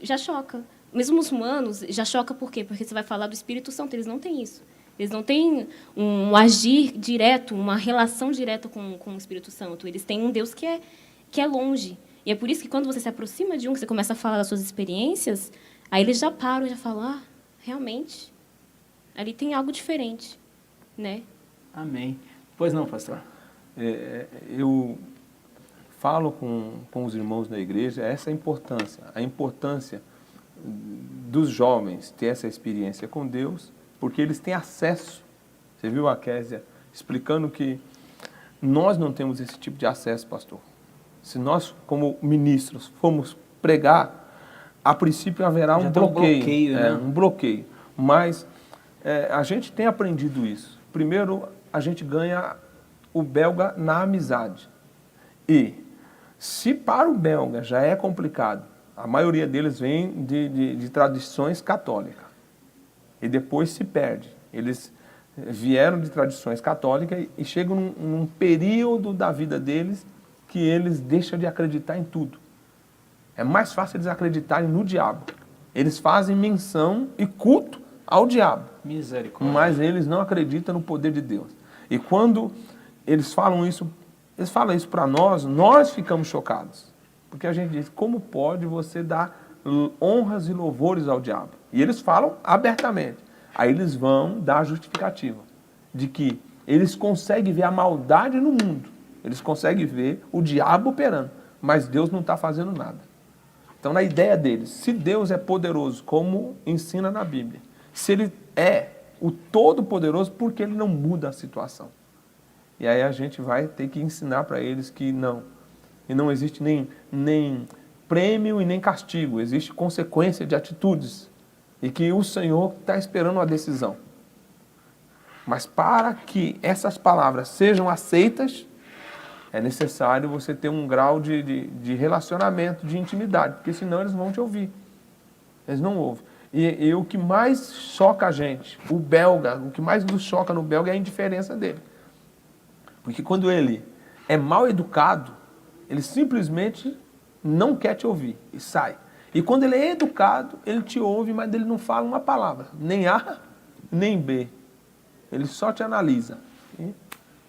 Já choca. Mesmo muçulmanos, já choca por quê? Porque você vai falar do Espírito Santo, eles não têm isso. Eles não têm um agir direto, uma relação direta com o Espírito Santo. Eles têm um Deus que é longe. E é por isso que quando você se aproxima de que você começa a falar das suas experiências, aí eles já param, já falam, realmente, ali tem algo diferente, né? Amém. Pois não, pastor? Eu falo com os irmãos da igreja a importância dos jovens ter essa experiência com Deus, porque eles têm acesso. Você viu a Késia explicando que nós não temos esse tipo de acesso, pastor. Se nós, como ministros, formos pregar, a princípio haverá um bloqueio, né? Um bloqueio. Mas a gente tem aprendido isso. Primeiro, a gente ganha o belga na amizade. E, se para o belga já é complicado A maioria deles vem de tradições católicas e depois se perde. Eles vieram de tradições católicas e chegam num período da vida deles que eles deixam de acreditar em tudo. É mais fácil eles acreditarem no diabo. Eles fazem menção e culto ao diabo. Misericórdia. Mas eles não acreditam no poder de Deus. E quando eles falam isso para nós ficamos chocados. Porque a gente diz, como pode você dar honras e louvores ao diabo? E eles falam abertamente. Aí eles vão dar a justificativa de que eles conseguem ver a maldade no mundo. Eles conseguem ver o diabo operando, mas Deus não está fazendo nada. Então, na ideia deles, se Deus é poderoso, como ensina na Bíblia, se Ele é o Todo-Poderoso, por que Ele não muda a situação? E aí a gente vai ter que ensinar para eles que não. E não existe nem prêmio e nem castigo, existe consequência de atitudes. E que o Senhor está esperando uma decisão. Mas para que essas palavras sejam aceitas, é necessário você ter um grau de relacionamento, de intimidade, porque senão eles vão te ouvir. Eles não ouvem. E o que mais choca a gente, o belga, o que mais nos choca no belga é a indiferença dele. Porque quando ele é mal educado, ele simplesmente não quer te ouvir e sai. E quando ele é educado, ele te ouve, mas ele não fala uma palavra, nem A, nem B. Ele só te analisa.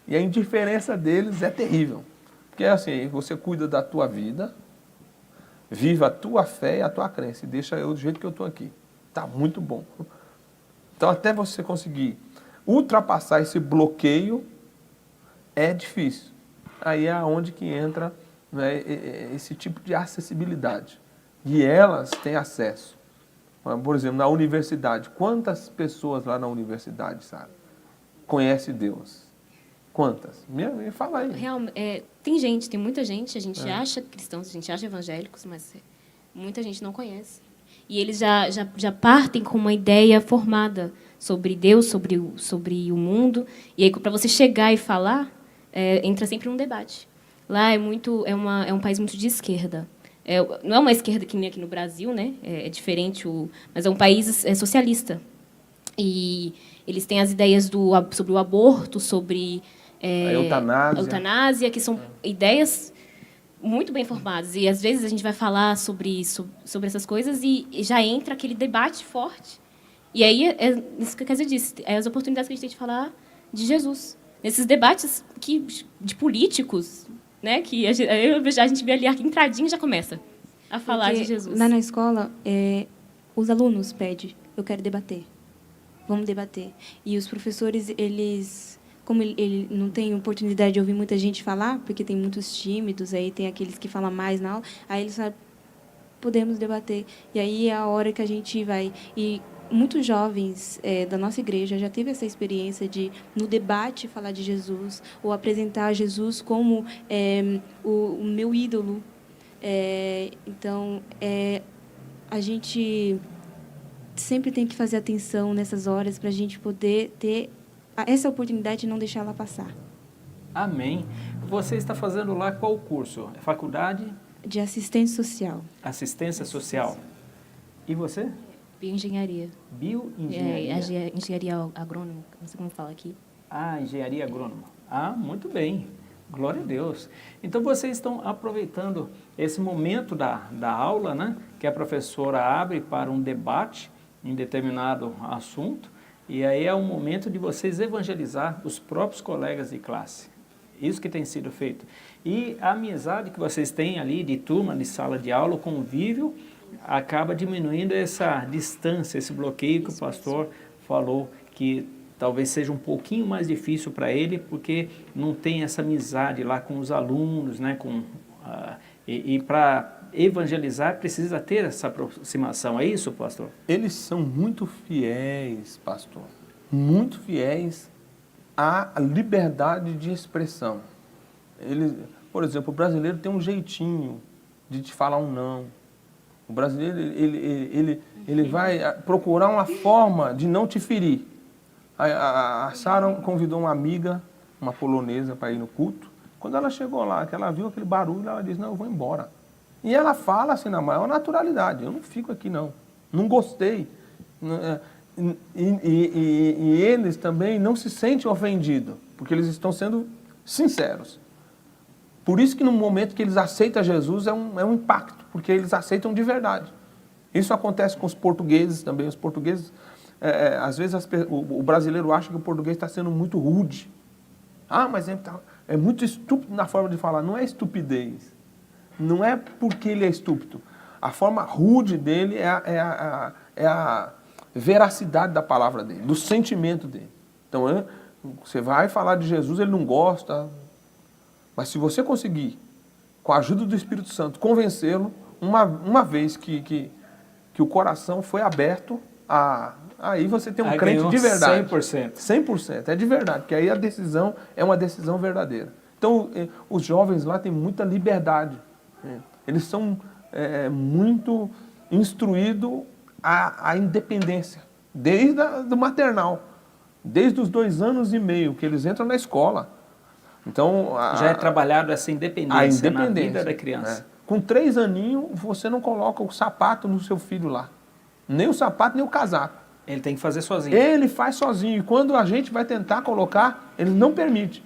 E a indiferença deles é terrível. Porque é assim, você cuida da tua vida, viva a tua fé e a tua crença, e deixa eu do jeito que eu estou aqui. Está muito bom. Então, até você conseguir ultrapassar esse bloqueio, é difícil. Aí é onde que entra, né, esse tipo de acessibilidade. E elas têm acesso. Por exemplo, na universidade, quantas pessoas lá na universidade, sabe, conhecem Deus? Quantas? Me fala aí. Tem muita gente, a gente acha cristãos, a gente acha evangélicos, mas muita gente não conhece. E eles já partem com uma ideia formada sobre Deus, sobre o mundo. E aí, para você chegar e falar, entra sempre um debate. Lá é um país muito de esquerda. Não é uma esquerda que nem aqui no Brasil, né? É diferente, mas é um país socialista. E eles têm as ideias sobre o aborto, sobre a eutanásia, que são ideias muito bem formadas. E, às vezes, a gente vai falar sobre essas coisas e já entra aquele debate forte. E aí, isso que a Kézia disse, as oportunidades que a gente tem de falar de Jesus. Nesses debates de políticos, né, que a gente vê ali a entradinha já começa a falar Porque de Jesus. Lá na escola, os alunos pedem, eu quero debater. Vamos debater. E os professores, como ele não tem oportunidade de ouvir muita gente falar, porque tem muitos tímidos, aí tem aqueles que falam mais na aula, aí eles falam, podemos debater. E aí é a hora que a gente vai. E muitos jovens da nossa igreja já teve essa experiência de, no debate, falar de Jesus, ou apresentar Jesus como o meu ídolo. Então, a gente sempre tem que fazer atenção nessas horas para a gente poder ter essa oportunidade e não deixar ela passar. Amém. Você está fazendo lá qual curso? É faculdade? De assistente social. Assistência social. E você? Bioengenharia. Bioengenharia? Engenharia agrônoma, não sei como fala aqui. Engenharia agrônoma. Muito bem. Glória a Deus. Então, vocês estão aproveitando esse momento da aula, né, que a professora abre para um debate em determinado assunto, e aí é o momento de vocês evangelizar os próprios colegas de classe. Isso que tem sido feito. E a amizade que vocês têm ali de turma, de sala de aula, o convívio, acaba diminuindo essa distância, esse bloqueio que o pastor falou, que talvez seja um pouquinho mais difícil para ele, porque não tem essa amizade lá com os alunos, né? E para evangelizar precisa ter essa aproximação, é isso, pastor? Eles são muito fiéis, pastor, muito fiéis à liberdade de expressão. Por exemplo, o brasileiro tem um jeitinho de te falar um não. O brasileiro ele vai procurar uma forma de não te ferir. A Sara convidou uma amiga, uma polonesa, para ir no culto. Quando ela chegou lá, que ela viu aquele barulho, ela disse, não, eu vou embora. E ela fala assim na maior naturalidade, eu não fico aqui não gostei. E eles também não se sentem ofendidos, porque eles estão sendo sinceros. Por isso que no momento que eles aceitam Jesus é um impacto, porque eles aceitam de verdade. Isso acontece com os portugueses também. Os portugueses, às vezes o brasileiro acha que o português está sendo muito rude. Ah, mas é muito estúpido na forma de falar. Não é estupidez. Não é porque ele é estúpido. A forma rude dele é a veracidade da palavra dele, do sentimento dele. Então, você vai falar de Jesus, ele não gosta. Mas se você conseguir, com a ajuda do Espírito Santo, convencê-lo, uma vez que o coração foi aberto, aí você tem um crente de verdade. 100%. 100%, é de verdade, porque aí a decisão é uma decisão verdadeira. Então, os jovens lá têm muita liberdade. Eles são muito instruídos à independência, desde do maternal, desde os 2 anos e meio que eles entram na escola. Então, já é trabalhado essa independência na vida da criança. Com 3 aninhos, você não coloca o sapato no seu filho lá. Nem o sapato, nem o casaco. Ele tem que fazer sozinho. Ele faz sozinho. E quando a gente vai tentar colocar, ele não permite.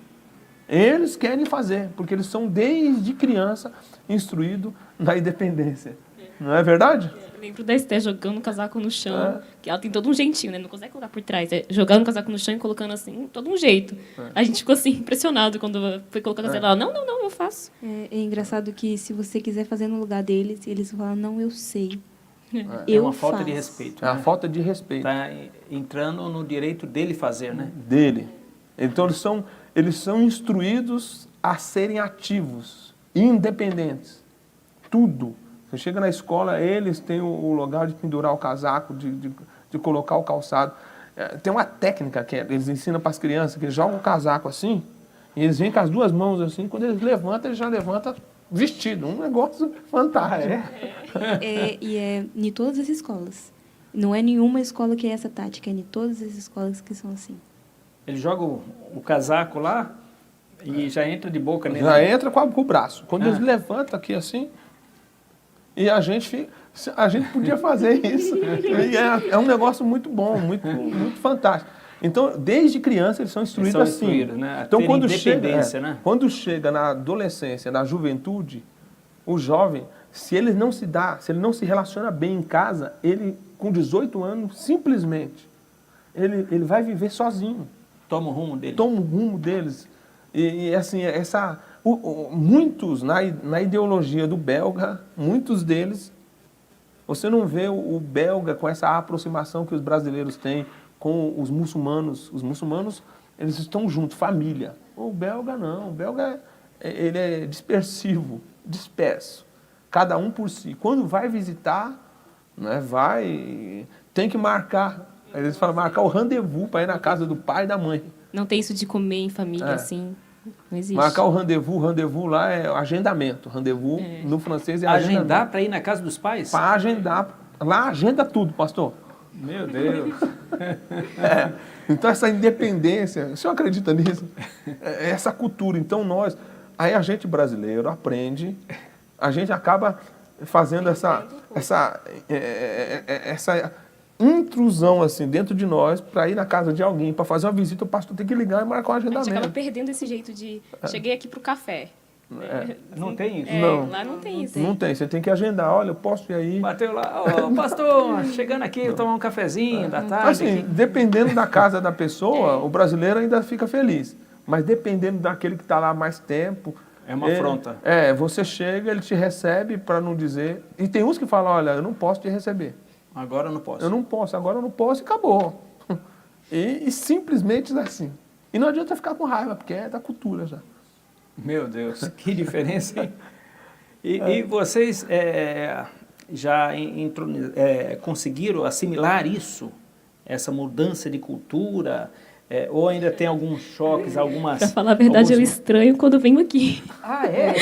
Eles querem fazer, porque eles são desde criança instruídos na independência. Não é verdade? Eu lembro da Esté jogando o casaco no chão, que ela tem todo um jeitinho, né? Não consegue colocar por trás. É jogando o casaco no chão e colocando assim, todo um jeito. A gente ficou assim, impressionado quando foi colocando assim. Ela, não, eu faço. É engraçado que se você quiser fazer no lugar deles, eles falam, não, eu sei. É uma falta de respeito. É uma falta de respeito. Está entrando no direito dele fazer, né? Dele. Então eles são instruídos a serem ativos, independentes. Tudo. Você chega na escola, eles têm o lugar de pendurar o casaco, de colocar o calçado. Tem uma técnica que eles ensinam para as crianças, que eles jogam o casaco assim, e eles vêm com as 2 mãos assim, quando eles levantam, eles já levantam vestido. Um negócio fantástico. E é em todas as escolas. Não é nenhuma escola que é essa tática, é em todas as escolas que são assim. Ele joga o casaco lá e já entra de boca nele. Já entra com o braço. Quando eles levantam aqui assim, e a gente podia fazer isso. E é um negócio muito bom, muito fantástico. Então, desde criança, eles são instruídos assim. Né? Então, quando chega na adolescência, na juventude, o jovem, se ele não se relaciona bem em casa, ele, com 18 anos, simplesmente, ele vai viver sozinho. Toma o rumo dele. Toma o rumo deles. E assim, muitos, na ideologia do belga, muitos deles, você não vê o belga com essa aproximação que os brasileiros têm com os muçulmanos. Os muçulmanos, eles estão juntos, família. O belga não. O belga, ele é disperso. Cada um por si. Quando vai visitar, né, tem que marcar. Eles falam, marcar o rendezvous para ir na casa do pai e da mãe. Não tem isso de comer em família, assim. Não existe. Marcar o rendezvous lá é agendamento. Rendezvous no francês é agendamento. Agendar para ir na casa dos pais? Para agendar. Lá agenda tudo, pastor. Meu Deus. Então essa independência, o senhor acredita nisso? Essa cultura. Então aí a gente brasileiro aprende, a gente acaba fazendo essa intrusão assim dentro de nós para ir na casa de alguém, para fazer uma visita, o pastor tem que ligar e marcar um agendamento. A gente acaba perdendo esse jeito de cheguei aqui para o café. Não tem isso? Não. Lá não tem isso. Não tem, você tem que agendar. Olha, eu posso ir aí. Bateu lá, pastor, chegando aqui, tomar um cafezinho da tarde. Assim, dependendo da casa da pessoa, o brasileiro ainda fica feliz. Mas dependendo daquele que está lá mais tempo... É uma afronta. Você chega, ele te recebe para não dizer... E tem uns que falam, olha, eu não posso te receber. Agora eu não posso. Eu não posso, agora eu não posso e acabou. E simplesmente assim. E não adianta ficar com raiva, porque é da cultura já. Meu Deus, que diferença, hein? E vocês já conseguiram assimilar isso? Essa mudança de cultura? Ou ainda tem alguns choques, algumas... Pra falar a verdade, eu alguns- estranho quando venho aqui. Ah, é?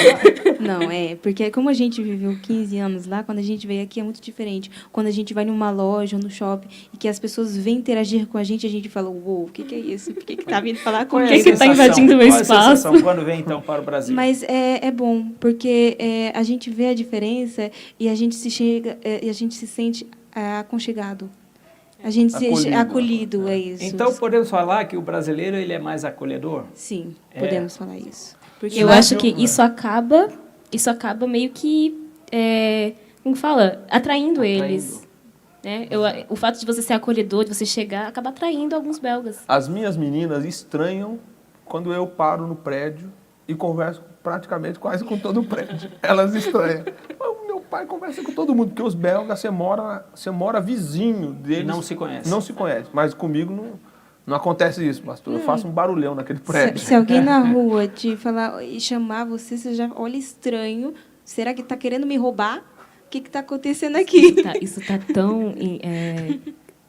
Não, porque como a gente viveu 15 anos lá, quando a gente veio aqui é muito diferente. Quando a gente vai numa loja ou no shopping e que as pessoas vêm interagir com a gente fala, uou, o que é isso? Por que tá vindo falar Qual é a comigo? que tá sensação? invadindo meu Qual é a espaço? sensação quando vem, então, para o Brasil? Mas é bom, porque a gente vê a diferença e a gente se sente aconchegado. A gente se Acolhido. acolhido, é isso. Então, podemos falar que o brasileiro ele é mais acolhedor? Sim, podemos falar isso. Porque Eu lá- acho que isso acaba meio que, como fala? Atraindo eles. Né? O fato de você ser acolhedor, de você chegar, acaba atraindo alguns belgas. As minhas meninas estranham quando eu paro no prédio e converso praticamente quase com todo o prédio. Elas estranham. O meu pai conversa com todo mundo, porque os belgas, você mora vizinho deles. E não se conhece. Não se conhece, mas comigo não acontece isso, pastor. Eu faço um barulhão naquele prédio. Se alguém na rua te falar e chamar você, você já olha estranho. Será que está querendo me roubar? O que está acontecendo aqui? Isso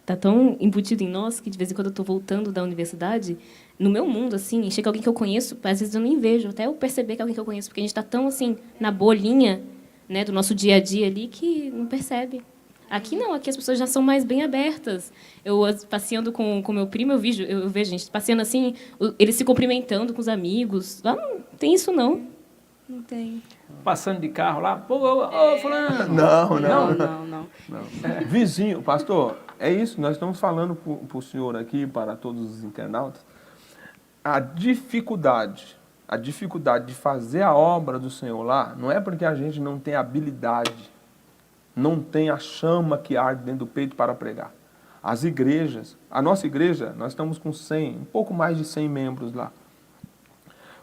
tá tão embutido em nós que, de vez em quando, eu estou voltando da universidade, no meu mundo, assim, chega alguém que eu conheço, às vezes eu nem vejo, até eu perceber que é alguém que eu conheço, porque a gente está tão, assim, na bolinha, né, do nosso dia a dia ali, que não percebe. Aqui não, aqui as pessoas já são mais bem abertas. Eu, passeando com meu primo, eu vejo gente passeando assim, eles se cumprimentando com os amigos. Lá não tem isso, não. Não tem. Passando de carro lá, pô, ô, fulano. Não. Vizinho, pastor, é isso, nós estamos falando para o senhor aqui, para todos os internautas, a dificuldade de fazer a obra do Senhor lá, não é porque a gente não tem habilidade, não tem a chama que arde dentro do peito para pregar. As igrejas, a nossa igreja, nós estamos com 100, um pouco mais de 100 membros lá.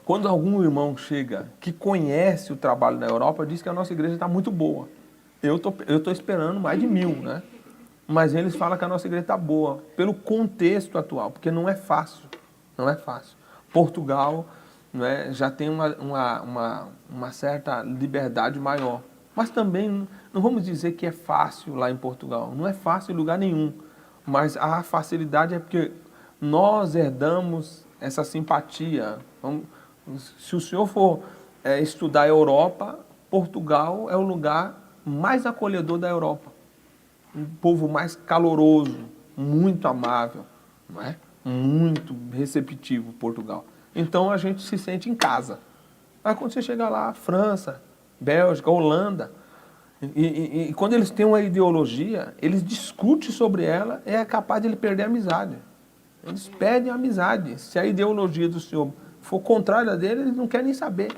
Quando algum irmão chega que conhece o trabalho na Europa, diz que a nossa igreja está muito boa. Eu tô esperando mais de 1000, né? Mas eles falam que a nossa igreja está boa, pelo contexto atual, porque não é fácil. Não é fácil. Portugal, né, já tem uma certa liberdade maior. Mas também não vamos dizer que é fácil lá em Portugal. Não é fácil em lugar nenhum. Mas a facilidade é porque nós herdamos essa simpatia. Se o senhor for estudar a Europa, Portugal é o lugar mais acolhedor da Europa. Um povo mais caloroso, muito amável, não é? Muito receptivo, Portugal. Então a gente se sente em casa. Mas quando você chega lá, França, Bélgica, Holanda, e quando eles têm uma ideologia, eles discutem sobre ela, é capaz de ele perder a amizade. Eles perdem a amizade. Se a ideologia do senhor for contrária dele, eles não querem nem saber.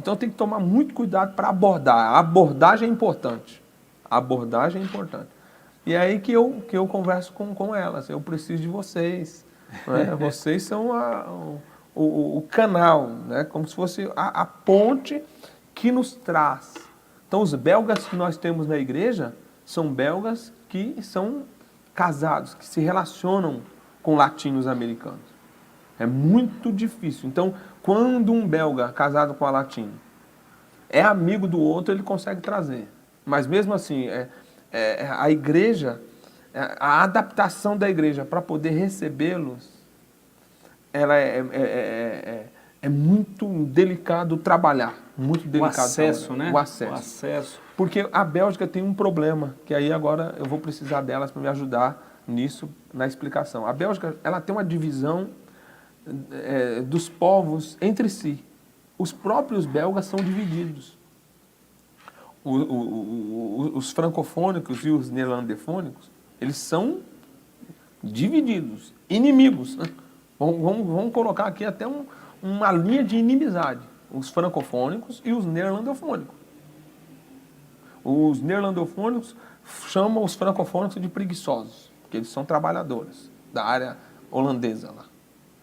Então tem que tomar muito cuidado para abordar. A abordagem é importante. A abordagem é importante. E é aí que eu converso com elas. Eu preciso de vocês. Né? Vocês são o canal, né? Como se fosse a ponte que nos traz. Então os belgas que nós temos na igreja são belgas que são casados, que se relacionam com latinos americanos. É muito difícil. Então, quando um belga casado com a latina é amigo do outro, ele consegue trazer. Mas mesmo assim, a igreja, a adaptação da igreja para poder recebê-los, ela é muito delicado trabalhar. Muito delicado. O acesso, trabalhar. né? O acesso. O acesso. Porque a Bélgica tem um problema, que aí agora eu vou precisar delas para me ajudar nisso, na explicação. A Bélgica, ela tem uma divisão dos povos entre si. Os próprios belgas são divididos. Os francofônicos e os neerlandofônicos, eles são divididos, inimigos. Né? Vamos colocar aqui até uma linha de inimizade. Os francofônicos e os neerlandofônicos. Os neerlandofônicos chamam os francofônicos de preguiçosos, porque eles são trabalhadores da área holandesa lá.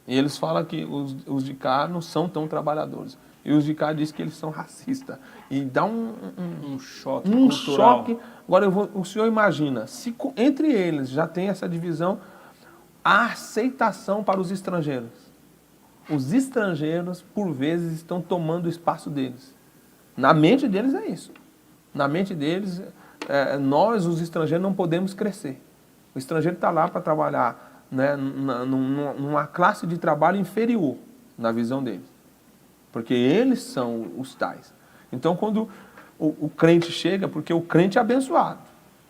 E eles falam que os de cá não são tão trabalhadores. E os de cá dizem que eles são racistas. E dá um choque cultural. Choque. Agora, o senhor imagina, se entre eles já tem essa divisão, a aceitação para os estrangeiros. Os estrangeiros, por vezes, estão tomando o espaço deles. Na mente deles é isso. Na mente deles, nós, os estrangeiros, não podemos crescer. O estrangeiro está lá para trabalhar né, numa classe de trabalho inferior na visão deles. Porque eles são os tais. Então, quando o crente chega, porque o crente é abençoado.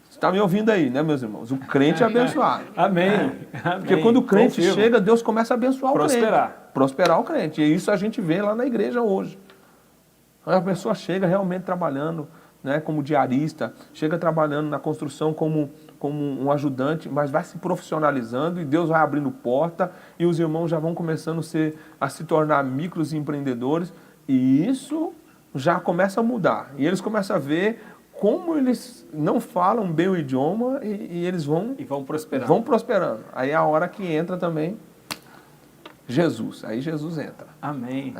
Você está me ouvindo aí, né, meus irmãos? O crente é abençoado. Amém. Porque quando o crente Confirmo. chega, Deus começa a abençoar o Prosperar. crente. Prosperar o crente. E isso a gente vê lá na igreja hoje. A pessoa chega realmente trabalhando, né, como diarista, chega trabalhando na construção como um ajudante, mas vai se profissionalizando e Deus vai abrindo porta e os irmãos já vão começando a se tornar micros empreendedores e isso já começa a mudar. E eles começam a ver como eles não falam bem o idioma e eles vão prosperando. Vão prosperando. Aí é a hora que entra também Jesus. Aí Jesus entra. Amém.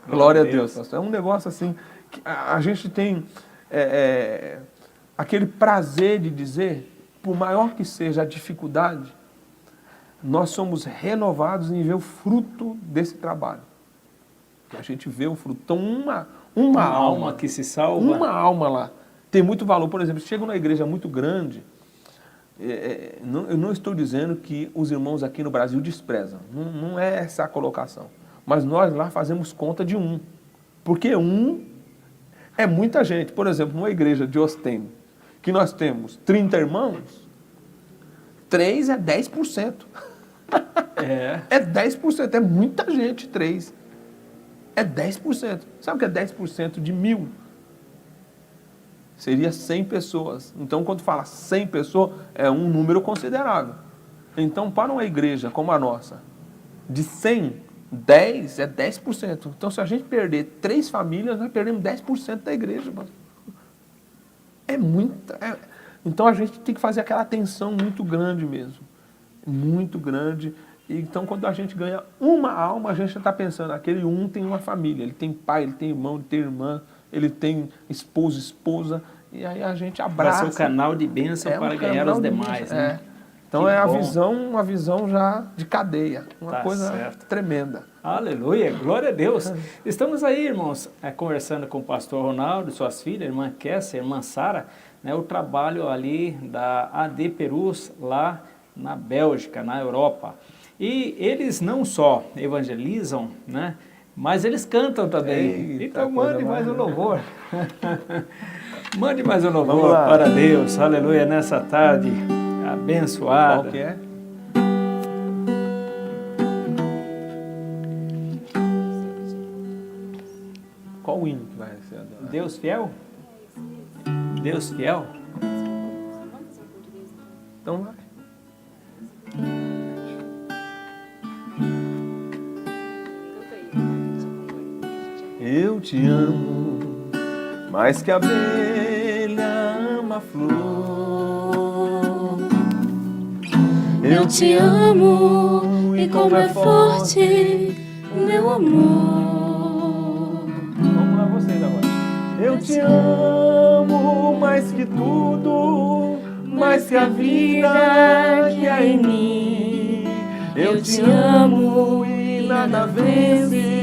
Glória a Deus, pastor. É um negócio assim, que a gente tem aquele prazer de dizer, por maior que seja a dificuldade, nós somos renovados em ver o fruto desse trabalho. A gente vê o fruto. Então, uma alma que se salva. Uma alma lá tem muito valor. Por exemplo, chega numa igreja muito grande, eu não estou dizendo que os irmãos aqui no Brasil desprezam. Não é essa a colocação. Mas nós lá fazemos conta de um. Porque um é muita gente. Por exemplo, numa igreja de Ostende, que nós temos 30 irmãos, 3 é 10%. É 10%, é muita gente, 3. É 10%. Sabe o que é 10% de 1000? Seria 100 pessoas. Então, quando fala 100 pessoas, é um número considerável. Então, para uma igreja como a nossa, de 100, 10 é 10%. Então, se a gente perder 3 famílias, nós perdemos 10% da igreja. É muita. Então, a gente tem que fazer aquela atenção muito grande mesmo. Muito grande. Então, quando a gente ganha uma alma, a gente já está pensando, aquele um tem uma família. Ele tem pai, ele tem irmão, ele tem irmã, ele tem esposo, esposa. E aí a gente abraça. Vai ser o canal de bênção para ganhar os demais. Né? Então Que uma visão já de cadeia, uma coisa tremenda. Aleluia, glória a Deus. Estamos aí, irmãos, conversando com o pastor Ronaldo, suas filhas, irmã Kessia, irmã Sara, né, o trabalho ali da AD Perus lá na Bélgica, na Europa. E eles não só evangelizam, né, mas eles cantam também. Eita, então mande mais um louvor. Mande mais um louvor para Deus, aleluia, nessa tarde abençoada. Qual que é? Qual o hino que vai ser? Deus fiel? Deus fiel? Então vai. Eu te amo mais que a abelha ama a flor. Eu te amo e como é forte o meu amor. Vamos lá vocês agora. Eu te amo mais que tudo, mais que a vida que há em mim. Eu te amo e nada vence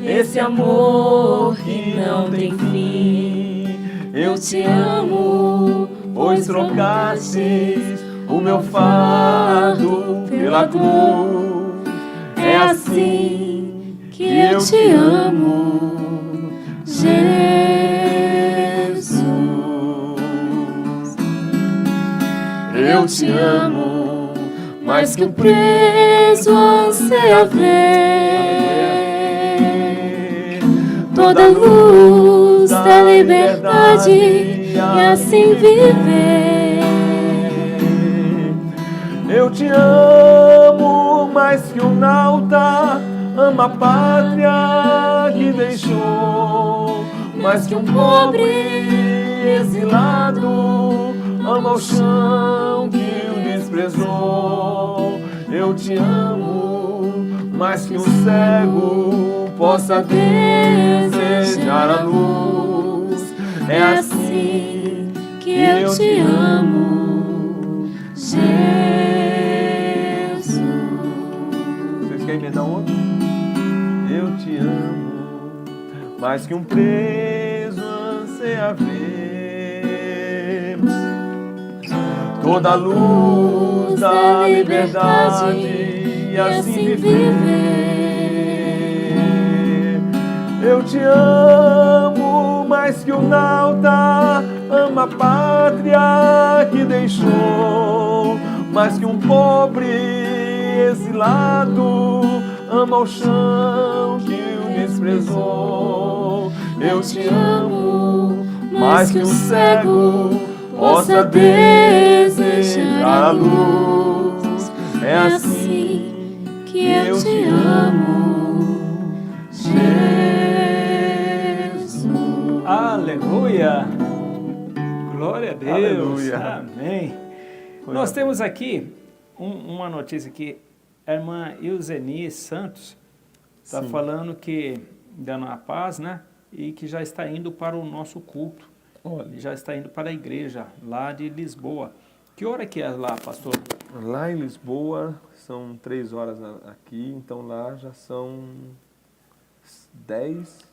esse amor que não tem fim. Eu te amo, pois trocastes o meu fardo pela cruz. É assim que eu te amo, Jesus. Eu te amo, mais que o preso anseia ver toda a luz da liberdade e assim viver. Eu te amo mais que um nauta ama a pátria que deixou, mais que um pobre exilado ama o chão que o desprezou. Eu te amo mais que um cego possa desejar a luz. É assim que eu te amo, Jesus. Vocês querem emendar outro? Eu te amo mais que um preso anseia ver toda a luz da liberdade e assim viver. Eu te amo mais que o nauta ama a pátria que deixou, mais que um pobre exilado ama o chão que o desprezou. Eu te amo mais que um cego possa desejar a luz. É assim que eu te amo, Jesus. Aleluia! Glória a Deus! Aleluia. Amém! Nós temos aqui uma notícia que a irmã Ilzeni Santos está falando que, dando a paz, né? E que já está indo para o nosso culto. Olha, Já está indo para a igreja lá de Lisboa. Que hora que é lá, pastor? lá em Lisboa são 3 horas aqui, então lá já são 10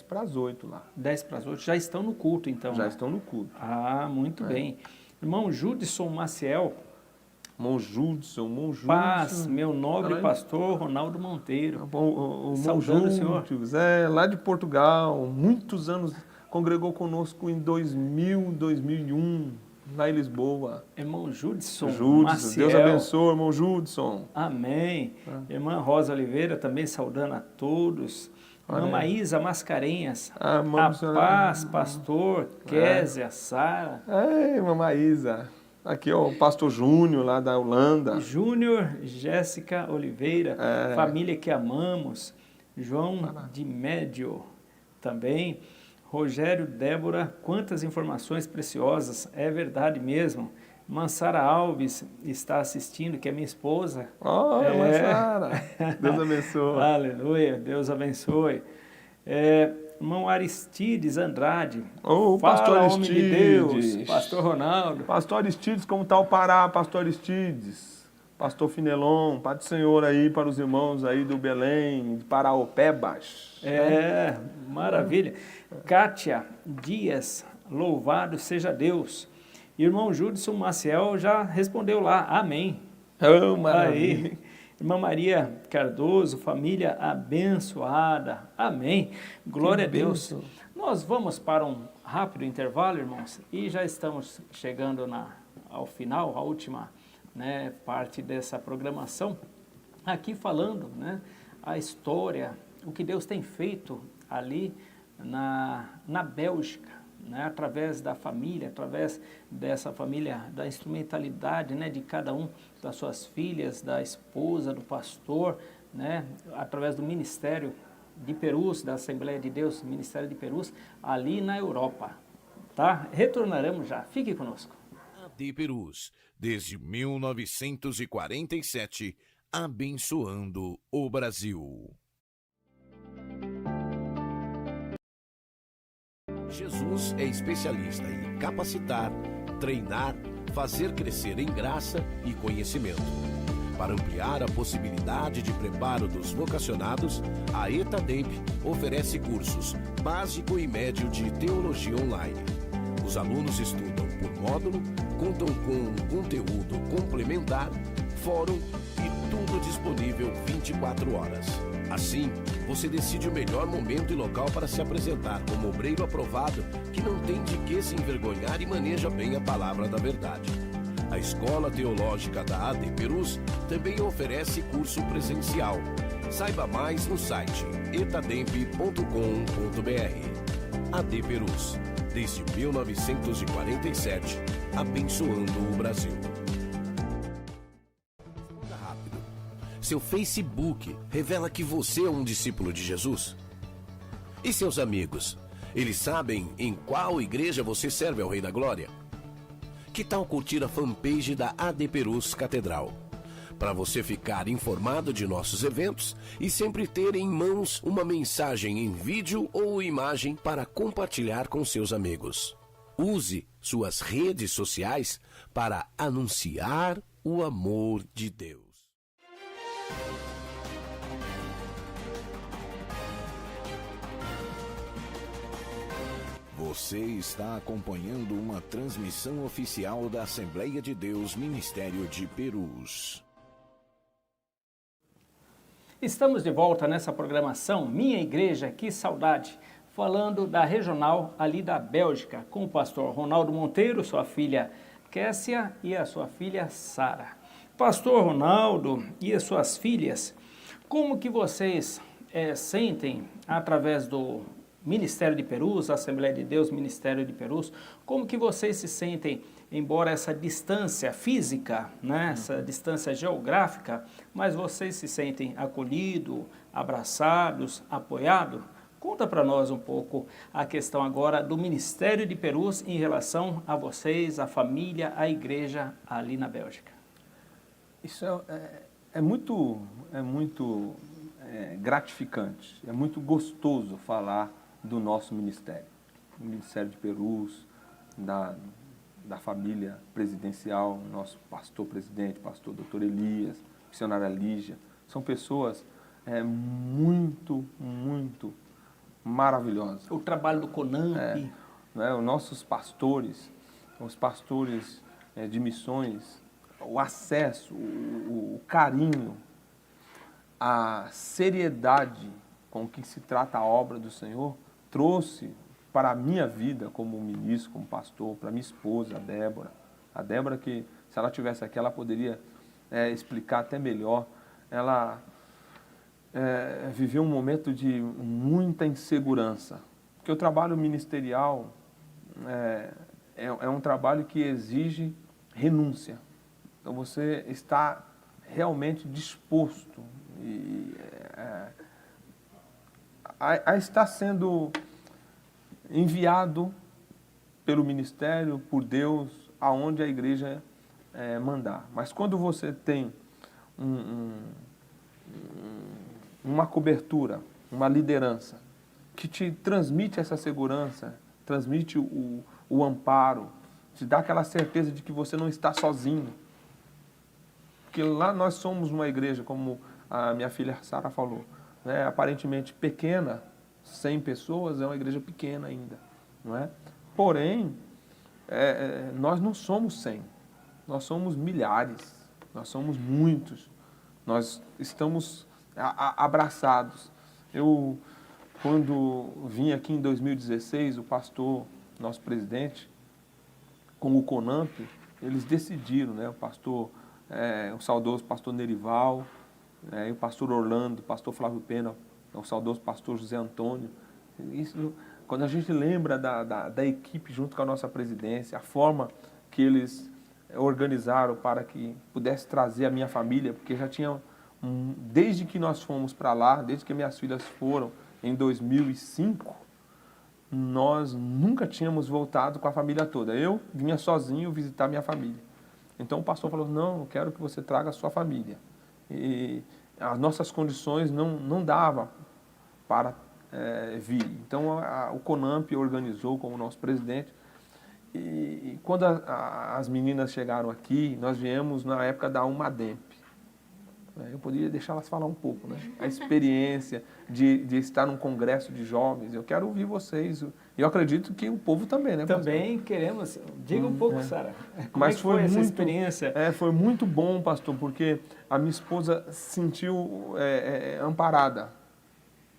para as 8 lá. 10 para as 8. Já estão no culto, então. Já né? estão no culto. Ah, muito bem. Irmão Judson Maciel, Monjudson. paz, meu nobre Caralho. pastor Ronaldo Monteiro. O Saudando o senhor. lá de Portugal, muitos anos, congregou conosco em 2000, 2001, lá em Lisboa. Irmão Judson Judson, Maciel. Deus abençoe, irmão Judson. Amém. Irmã Rosa Oliveira também saudando a todos. Irmã Olha aí. Maísa Mascarenhas. Ah, irmã A missionária. paz, pastor, Késia, Sara. Ei, mamãe Isa. Aqui, ó, o pastor Júnior, lá da Holanda. Júnior, Jéssica Oliveira, família que amamos, João de Médio também, Rogério, Débora, quantas informações preciosas, é verdade mesmo. Mansara Alves está assistindo, que é minha esposa. Olha, Mansara. Deus abençoe. Aleluia, Deus abençoe. Irmão Aristides Andrade, Ô, fala, pastor homem de Deus, Aristides. pastor Ronaldo. Pastor Aristides, como está o Pará, pastor Aristides? Pastor Finelon, Pai do Senhor aí para os irmãos aí do Belém, de Paraopebas. Maravilha. Kátia Dias, louvado seja Deus. Irmão Judson Maciel já respondeu lá, amém. Oh, maravilha. Aí, irmã Maria Cardoso, família abençoada, amém. Glória a Deus. bênção. Nós vamos para um rápido intervalo, irmãos, e já estamos chegando ao final, a última, né, parte dessa programação, aqui falando, né, a história, o que Deus tem feito ali na Bélgica, né, através da família, através dessa família, da instrumentalidade, né, de cada um das suas filhas, da esposa, do pastor, né, através do ministério de Perus, da Assembleia de Deus, Ministério de Perus, ali na Europa. Tá? Retornaremos já. Fique conosco. AD Perus, desde 1947, abençoando o Brasil. Jesus é especialista em capacitar, treinar, fazer crescer em graça e conhecimento. Para ampliar a possibilidade de preparo dos vocacionados, a ETADEMP oferece cursos básico e médio de teologia online. Os alunos estudam por módulo, contam com um conteúdo complementar, fórum e tudo disponível 24 horas. Assim, você decide o melhor momento e local para se apresentar como obreiro aprovado que não tem de que se envergonhar e maneja bem a palavra da verdade. A Escola Teológica da AD Perus também oferece curso presencial. Saiba mais no site etademp.com.br. AD Perus, desde 1947, abençoando o Brasil. Rápido. Seu Facebook revela que você é um discípulo de Jesus? E seus amigos? Eles sabem em qual igreja você serve ao Rei da Glória? Que tal curtir a fanpage da AD Perus Catedral? Para você ficar informado de nossos eventos e sempre ter em mãos uma mensagem em vídeo ou imagem para compartilhar com seus amigos. Use suas redes sociais para anunciar o amor de Deus. Você está acompanhando uma transmissão oficial da Assembleia de Deus Ministério de Perus. Estamos de volta nessa programação Minha Igreja, que saudade, falando da regional ali da Bélgica, com o pastor Ronaldo Monteiro, sua filha Kessia e a sua filha Sara. Pastor Ronaldo e as suas filhas, como que vocês sentem através do Ministério de Perus, Assembleia de Deus, Ministério de Perus, como que vocês se sentem, embora essa distância física, né, essa distância geográfica, mas vocês se sentem acolhidos, abraçados, apoiados? Conta para nós um pouco a questão agora do Ministério de Perus em relação a vocês, a família, a igreja ali na Bélgica. Isso é muito gratificante, é muito gostoso falar do nosso ministério. O Ministério de Perus, da família presidencial, nosso pastor-presidente, pastor Dr. Elias, missionária Lígia, são pessoas muito maravilhosas. O trabalho do CONAMP. Os nossos pastores, os pastores de missões, o acesso, o carinho, a seriedade com que se trata a obra do Senhor, trouxe para a minha vida como ministro, como pastor, para minha esposa, a Débora. A Débora, que se ela estivesse aqui, ela poderia explicar até melhor. Ela viveu um momento de muita insegurança, porque o trabalho ministerial é um trabalho que exige renúncia. Então você está realmente disposto a estar sendo enviado pelo ministério, por Deus, aonde a igreja mandar. Mas quando você tem uma cobertura, uma liderança, que te transmite essa segurança, transmite o amparo, te dá aquela certeza de que você não está sozinho. Porque lá nós somos uma igreja, como a minha filha Sara falou, né, aparentemente pequena, 100 pessoas, é uma igreja pequena ainda, não é? Porém, nós não somos 100, nós somos milhares, nós somos muitos, nós estamos abraçados. Eu, quando vim aqui em 2016, o pastor, nosso presidente, com o CONAMP, eles decidiram, né, o saudoso pastor Nerival, o pastor Orlando, o pastor Flávio Pena, o saudoso pastor José Antônio. Isso, quando a gente lembra da equipe junto com a nossa presidência, a forma que eles organizaram para que pudesse trazer a minha família, porque já tinha, desde que nós fomos para lá, desde que minhas filhas foram em 2005, nós nunca tínhamos voltado com a família toda. Eu vinha sozinho visitar minha família. Então o pastor falou, não, eu quero que você traga a sua família. E as nossas condições não davam para vir. Então o CONAMP organizou como nosso presidente. E quando as meninas chegaram aqui, nós viemos na época da Umademp. Eu poderia deixá-las falar um pouco, né? A experiência de estar num congresso de jovens. Eu quero ouvir vocês. Eu acredito que o povo também, né, pastor? Também queremos. Diga um pouco, Sara. Como Mas é que foi essa experiência? Foi muito bom, pastor, porque a minha esposa se sentiu amparada.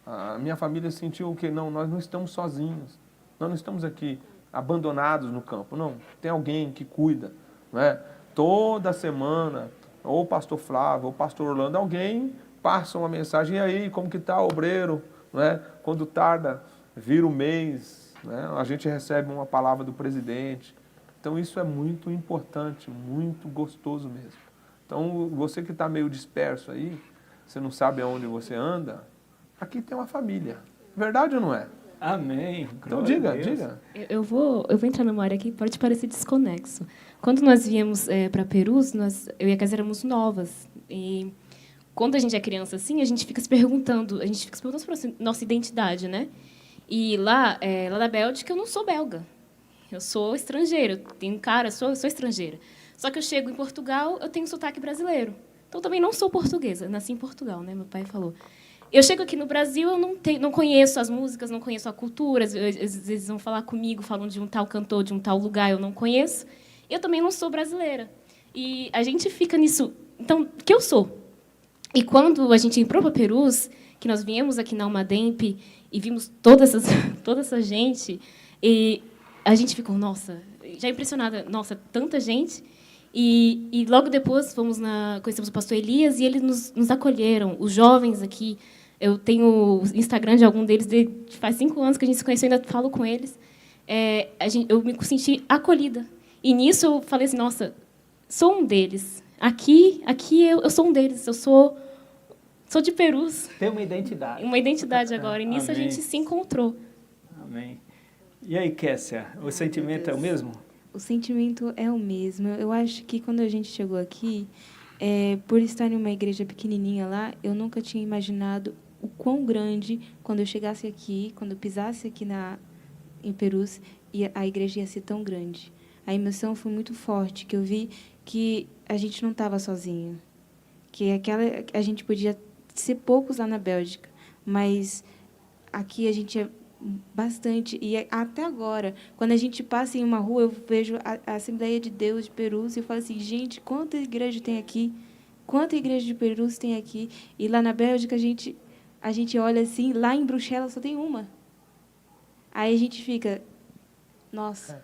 A minha família sentiu que nós não estamos sozinhos. Nós não estamos aqui abandonados no campo. Não, tem alguém que cuida, né? Toda semana, ou o pastor Flávio, ou o pastor Orlando, alguém passa uma mensagem, e aí, como que está o obreiro? Né? Quando tarda, vira o mês, né? A gente recebe uma palavra do presidente. Então isso é muito importante, muito gostoso mesmo. Então você que está meio disperso aí, você não sabe aonde você anda, aqui tem uma família. Verdade ou não é? Amém. Então diga. Eu vou entrar numa área que pode parecer desconexo. Quando nós viemos para Perus, eu e a Kézia éramos novas. E quando a gente é criança assim, a gente fica se perguntando sobre a nossa identidade, né? E lá da Bélgica, eu não sou belga. Eu sou estrangeira. Tenho cara, sou estrangeira. Só que eu chego em Portugal, eu tenho sotaque brasileiro. Então, também não sou portuguesa. Nasci em Portugal, né? Meu pai falou. Eu chego aqui no Brasil, eu não conheço as músicas, não conheço a cultura. Às vezes vão falar comigo, falam de um tal cantor, de um tal lugar, eu não conheço. Eu também não sou brasileira. E a gente fica nisso. Então, o que eu sou? E quando a gente entrou para Perus, que nós viemos aqui na Almademp e vimos toda essa gente, e a gente ficou, nossa, já impressionada, nossa, tanta gente. E logo depois conhecemos o pastor Elias e eles nos acolheram, os jovens aqui. Eu tenho o Instagram de algum deles, faz 5 anos que a gente se conheceu, ainda falo com eles. Eu me senti acolhida. E nisso eu falei assim, nossa, sou um deles. Aqui eu sou um deles, eu sou de Perus. Tem uma identidade. Uma identidade agora, e nisso Amém. a gente se encontrou. Amém. E aí, Kessia, o sentimento é o mesmo? O sentimento é o mesmo. Eu acho que quando a gente chegou aqui, por estar em uma igreja pequenininha lá, eu nunca tinha imaginado o quão grande, quando eu chegasse aqui, quando eu pisasse aqui em Perus, a igreja ia ser tão grande. A emoção foi muito forte, que eu vi que a gente não estava sozinho, que a gente podia ser poucos lá na Bélgica, mas aqui a gente é bastante. E até agora, quando a gente passa em uma rua, eu vejo a Assembleia de Deus de Perus e eu falo assim, gente, quanta igreja tem aqui? Quanta igreja de Perus tem aqui? E lá na Bélgica, a gente olha assim, lá em Bruxelas só tem uma. Aí a gente fica, nossa,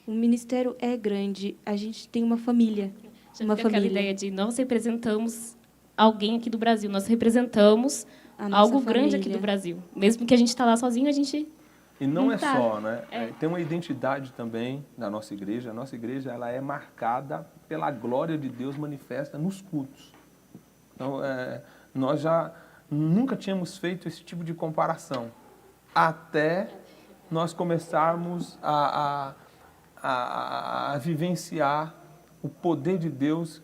o ministério é grande, a gente tem uma família. Já fica aquela ideia de nós representamos alguém aqui do Brasil, nós representamos algo grande aqui do Brasil. Mesmo que a gente está lá sozinho, a gente E não é tá. só, né? Tem uma identidade também da nossa igreja. A nossa igreja ela é marcada pela glória de Deus manifesta nos cultos. Então, nós já nunca tínhamos feito esse tipo de comparação, até nós começarmos a vivenciar o poder de Deus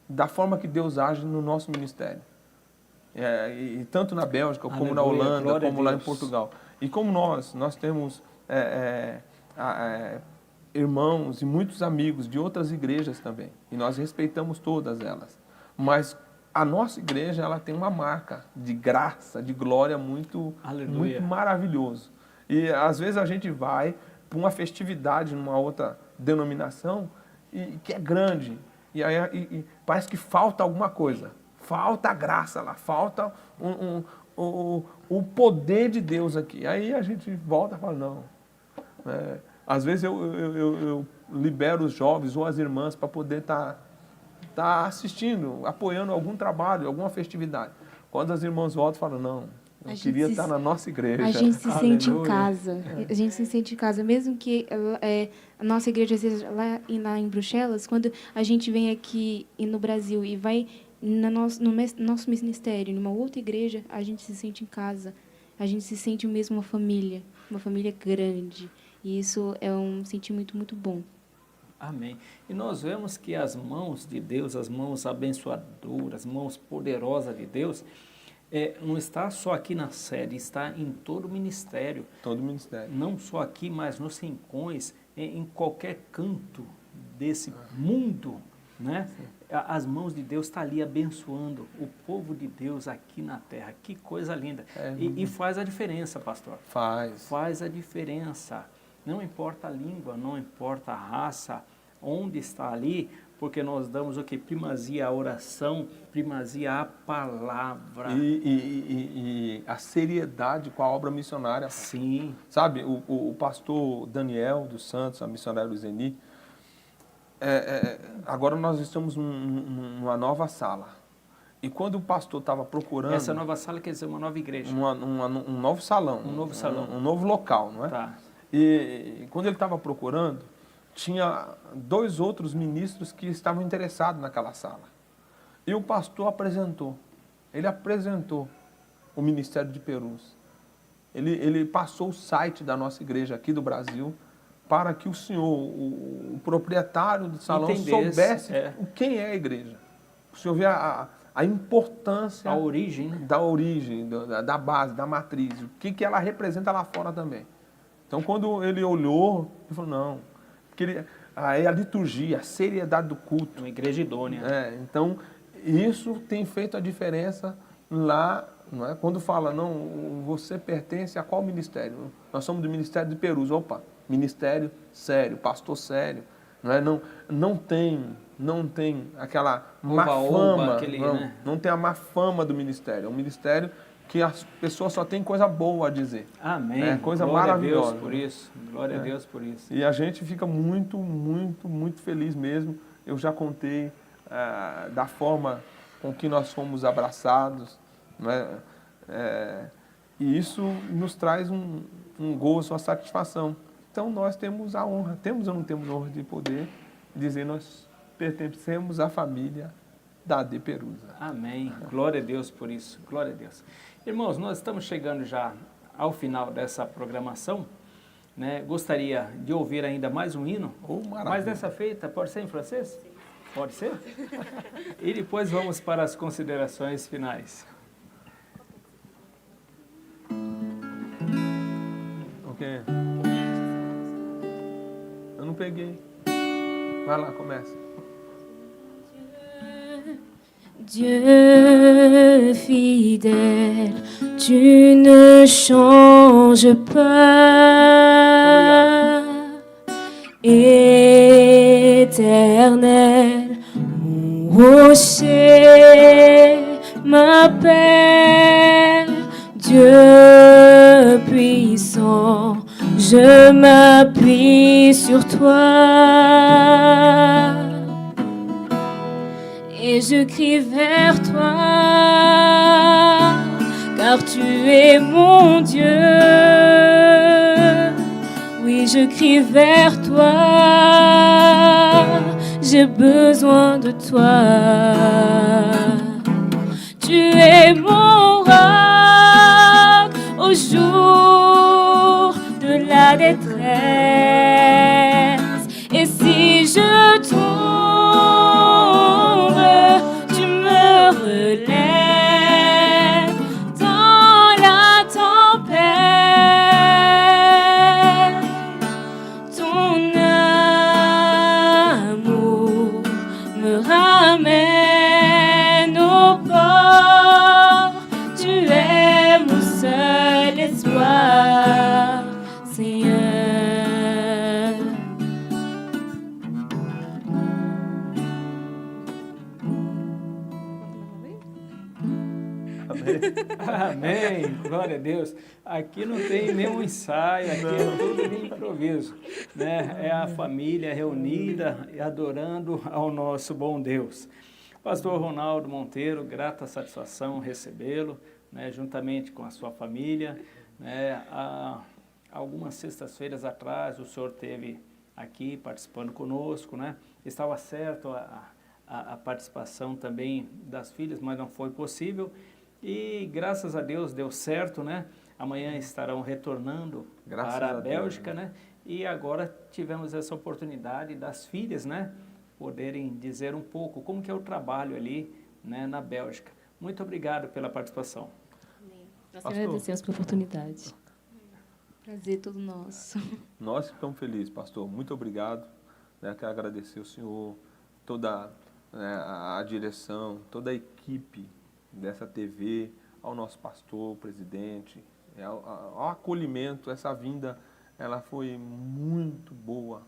da forma que Deus age no nosso ministério. E tanto na Bélgica, como na Holanda, como lá em Portugal. E como nós temos irmãos e muitos amigos de outras igrejas também. E nós respeitamos todas elas. Mas a nossa igreja ela tem uma marca de graça, de glória muito maravilhoso. E às vezes a gente vai para uma festividade numa outra denominação que é grande. E aí parece que falta alguma coisa. Falta a graça lá, falta o poder de Deus aqui. Aí a gente volta e fala, não. Às vezes eu libero os jovens ou as irmãs para poder estar assistindo, apoiando algum trabalho, alguma festividade. Quando as irmãs voltam, falam, não, eu queria estar na nossa igreja. A gente se sente em casa. A gente se sente em casa. Mesmo que a nossa igreja seja lá em Bruxelas, quando a gente vem aqui no Brasil e vai no nosso ministério, numa outra igreja, a gente se sente em casa. A gente se sente mesmo uma família grande. E isso é um sentimento muito bom. Amém. E nós vemos que as mãos de Deus, as mãos abençoadoras, as mãos poderosas de Deus, não está só aqui na sede, está em todo o ministério. Todo o ministério. Não só aqui, mas nos rincões, em qualquer canto desse mundo, né? As mãos de Deus estão ali abençoando o povo de Deus aqui na terra. Que coisa linda. E faz a diferença, pastor. Faz a diferença. Não importa a língua, não importa a raça, onde está ali, porque nós damos o que? Primazia à oração, primazia à palavra. E a seriedade com a obra missionária. Sim. Sabe, o pastor Daniel dos Santos, a missionária Zeni, agora nós estamos numa nova sala. E quando o pastor estava procurando... Essa nova sala quer dizer uma nova igreja. Um novo salão. Um novo salão. Um novo local, não é? Tá. E quando ele estava procurando, tinha 2 outros ministros que estavam interessados naquela sala. E o pastor apresentou. Ele apresentou o Ministério de Perus. Ele passou o site da nossa igreja aqui do Brasil para que o senhor, o proprietário do salão, soubesse quem é a igreja. O senhor vê a importância... A origem, né? Da origem, da base, da matriz. O que ela representa lá fora também. Então, quando ele olhou, ele falou, não, porque a liturgia, a seriedade do culto. Uma igreja idônea. Então, isso tem feito a diferença lá, não é? Quando fala, não, você pertence a qual ministério? Nós somos do Ministério de Perus. Opa, ministério sério, pastor sério. Não é? Não tem aquela má fama, né? não tem a má fama do ministério. É um ministério que as pessoas só têm coisa boa a dizer. Amém. É coisa Glória maravilhosa. a Deus por isso. Glória a Deus por isso. E a gente fica muito, muito, muito feliz mesmo. Eu já contei da forma com que nós fomos abraçados, né? E isso nos traz um gozo, uma satisfação. Então nós temos a honra, temos ou não temos a honra de poder dizer nós pertencemos à família da AD Perusa. Amém. Glória a Deus por isso. Glória a Deus. Irmãos, nós estamos chegando já ao final dessa programação, né? Gostaria de ouvir ainda mais um hino, mas dessa feita, pode ser em francês? Pode ser? E depois vamos para as considerações finais. Ok. Eu não peguei. Vai lá, começa. Dieu fidèle, tu ne changes pas. Éternel, mon rocher, ma paix, Dieu puissant, je m'appuie sur toi. Et je crie vers toi, car tu es mon Dieu. Oui, je crie vers toi, j'ai besoin de toi. Tu es mon roc au jour de la détresse. Et si je tombe, tu me relèves dans la tempête. Ton amour me ramène au port. Tu es mon seul espoir, Seigneur. Amém, glória a Deus. Aqui não tem nenhum ensaio, aqui é tudo de improviso, né? É a família reunida e adorando ao nosso bom Deus. Pastor Ronaldo Monteiro, grata satisfação recebê-lo, né, juntamente com a sua família, né? Há algumas sextas-feiras atrás o senhor esteve aqui participando conosco, né? Estava certo a participação também das filhas, mas não foi possível. E graças a Deus deu certo, né? Amanhã estarão retornando para a Bélgica, né? E agora tivemos essa oportunidade das filhas, né? Poderem dizer um pouco como que é o trabalho ali, né? Na Bélgica. Muito obrigado pela participação. Nós agradecemos pela oportunidade. Prazer todo nosso. Nós ficamos felizes, pastor. Muito obrigado. Né? Quero agradecer ao senhor, toda a direção, toda a equipe dessa TV, ao nosso pastor, presidente, ao acolhimento. Essa vinda, ela foi muito boa.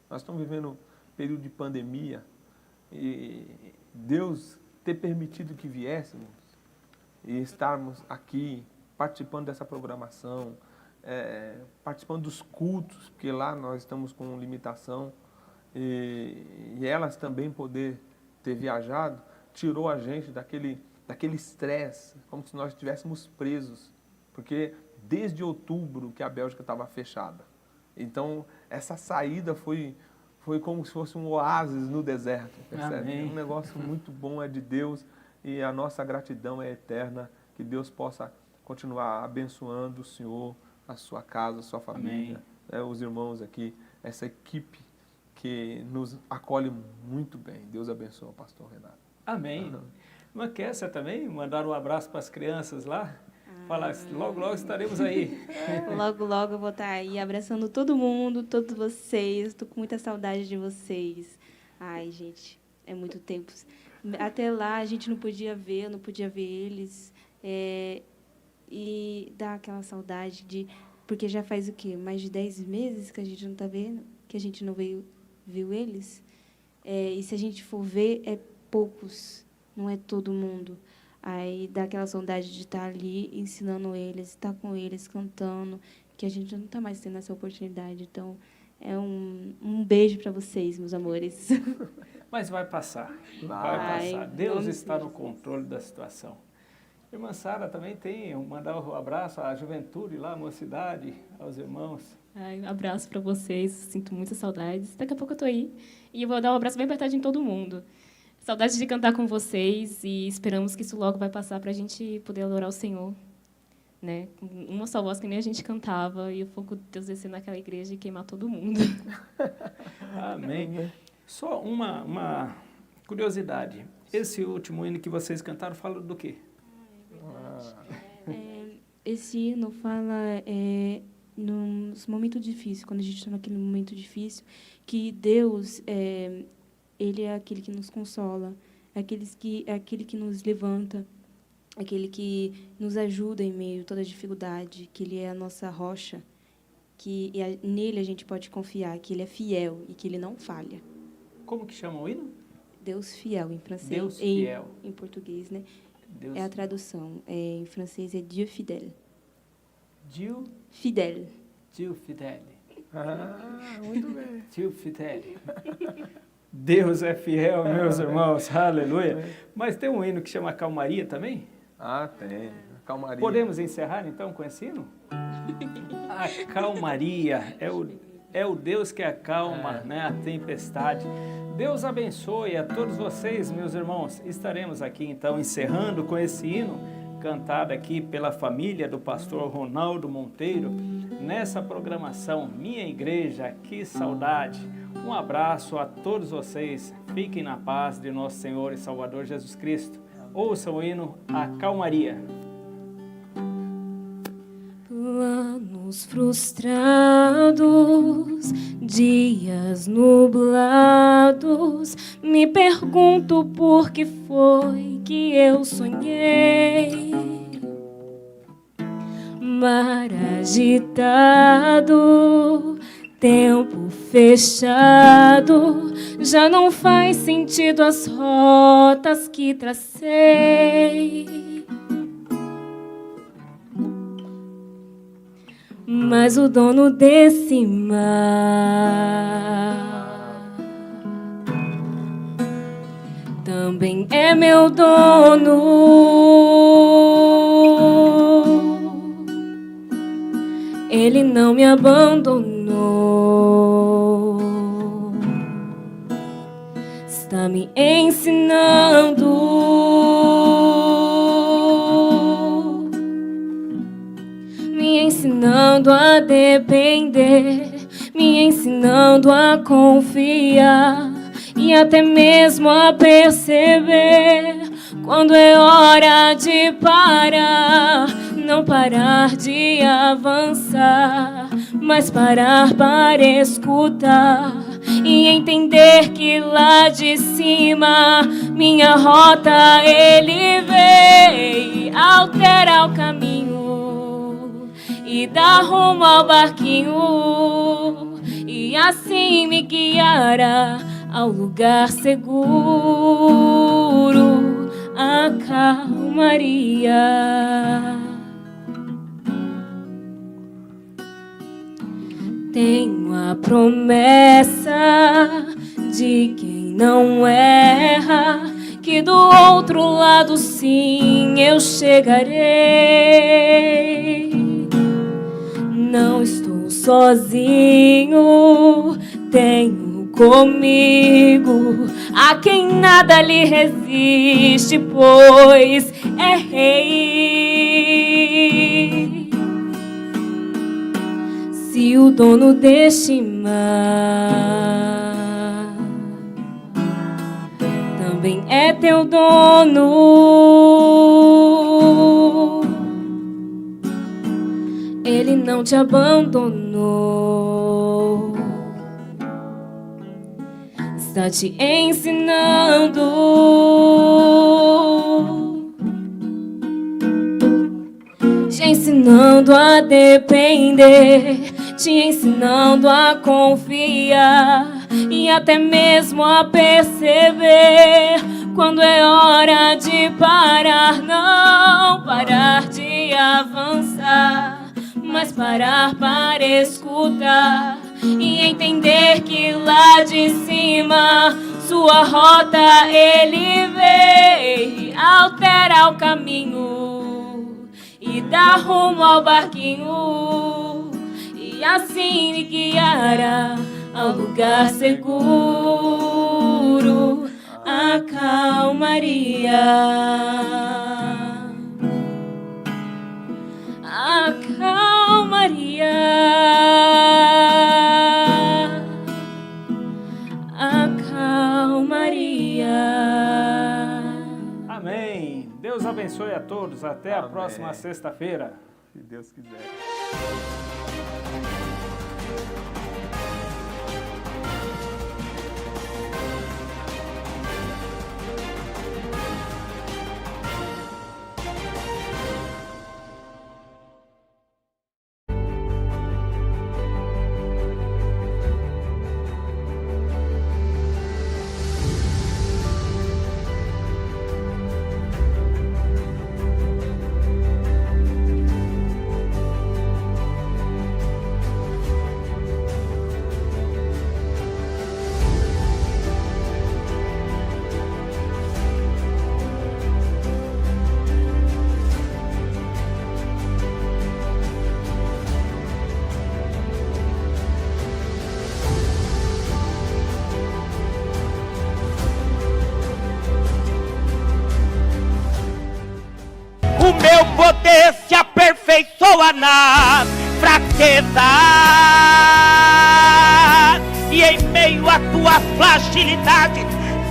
Nós estamos vivendo um período de pandemia e Deus ter permitido que viéssemos e estarmos aqui participando dessa programação, participando dos cultos, porque lá nós estamos com limitação, e elas também poder ter viajado, tirou a gente daquele estresse, como se nós estivéssemos presos, porque desde outubro que a Bélgica estava fechada. Então, essa saída foi como se fosse um oásis no deserto, percebe? Amém. É um negócio muito bom, é de Deus, e a nossa gratidão é eterna, que Deus possa continuar abençoando o Senhor, a sua casa, a sua família, os irmãos aqui, essa equipe que nos acolhe muito bem. Deus abençoe o pastor Renato. Amém. Irmã Kessia também, mandar um abraço para as crianças lá. Falar, logo, logo estaremos aí. Logo, logo eu vou estar aí abraçando todo mundo, todos vocês. Estou com muita saudade de vocês. Ai, gente, é muito tempo. Até lá a gente não podia ver, eu não podia ver eles. E dá aquela saudade de... Porque já faz o quê? Mais de 10 meses que a gente não está vendo, que a gente não viu eles. E se a gente for ver, é poucos, não é todo mundo. Aí dá aquela saudade de estar ali ensinando eles, estar com eles, cantando, que a gente não está mais tendo essa oportunidade. Então, é um beijo para vocês, meus amores. Mas vai passar. Vai. Passar. Deus Nome está de no controle da situação. Irmã Sara também mandar um abraço à juventude lá, à mocidade, aos irmãos. Ai, um abraço para vocês, sinto muitas saudades. Daqui a pouco eu tô aí e eu vou dar um abraço bem apertado em todo mundo. Saudades de cantar com vocês e esperamos que isso logo vai passar para a gente poder adorar o Senhor, né? Com uma só voz que nem a gente cantava e o fogo de Deus descer naquela igreja e queimar todo mundo. Amém. Só uma curiosidade. Esse último hino que vocês cantaram fala do quê? Esse hino fala nos momentos difíceis, quando a gente está naquele momento difícil, que Deus, Ele é aquele que nos consola, é aquele que nos levanta, aquele que nos ajuda em meio a toda dificuldade, que Ele é a nossa rocha, que nele a gente pode confiar, que Ele é fiel e que Ele não falha. Como que chama o hino? Deus fiel em francês. Deus fiel. Em português, né? Deus. É a tradução. Em francês é Dieu fidèle. Dieu Fidèle. fidèle. Muito bem. Dieu fidèle. Deus é fiel, meus irmãos. Aleluia. Mas tem um hino que chama Calmaria também? Tem. Calmaria. Podemos encerrar, então, com esse hino? A calmaria é o Deus que acalma, né, a tempestade. Deus abençoe a todos vocês, meus irmãos. Estaremos aqui, então, encerrando com esse hino, cantado aqui pela família do pastor Ronaldo Monteiro, nessa programação Minha Igreja, que saudade. Um abraço a todos vocês. Fiquem na paz de nosso Senhor e Salvador Jesus Cristo. Ouçam o hino A Calmaria. Planos frustrados, dias nublados, me pergunto por que foi que eu sonhei. Mar agitado, tempo fechado, já não faz sentido as rotas que tracei. Mas o dono desse mar também é meu dono. Ele não me abandonou. Está me ensinando a depender, me ensinando a confiar e até mesmo a perceber quando é hora de parar. Não parar de avançar, mas parar para escutar e entender que lá de cima minha rota Ele veio alterar o caminho e dar rumo ao barquinho, e assim me guiará ao lugar seguro, a calmaria. Tenho a promessa de quem não erra, que do outro lado sim eu chegarei. Não estou sozinho, tenho comigo a quem nada lhe resiste, pois é rei. Se o dono deste mar também é teu dono, Ele não te abandonou. Está te ensinando te ensinando a depender, te ensinando a confiar e até mesmo a perceber quando é hora de parar. Não parar de avançar, mas parar para escutar e entender que lá de cima sua rota ele vê, altera o caminho e dá rumo ao barquinho, e assim me guiará ao lugar seguro, a calmaria, a calmaria, a calmaria. Amém. Deus abençoe a todos. Até a Amém. próxima sexta-feira. Se Deus quiser. O meu poder se aperfeiçoa nas fraquezas, e em meio a tua fragilidade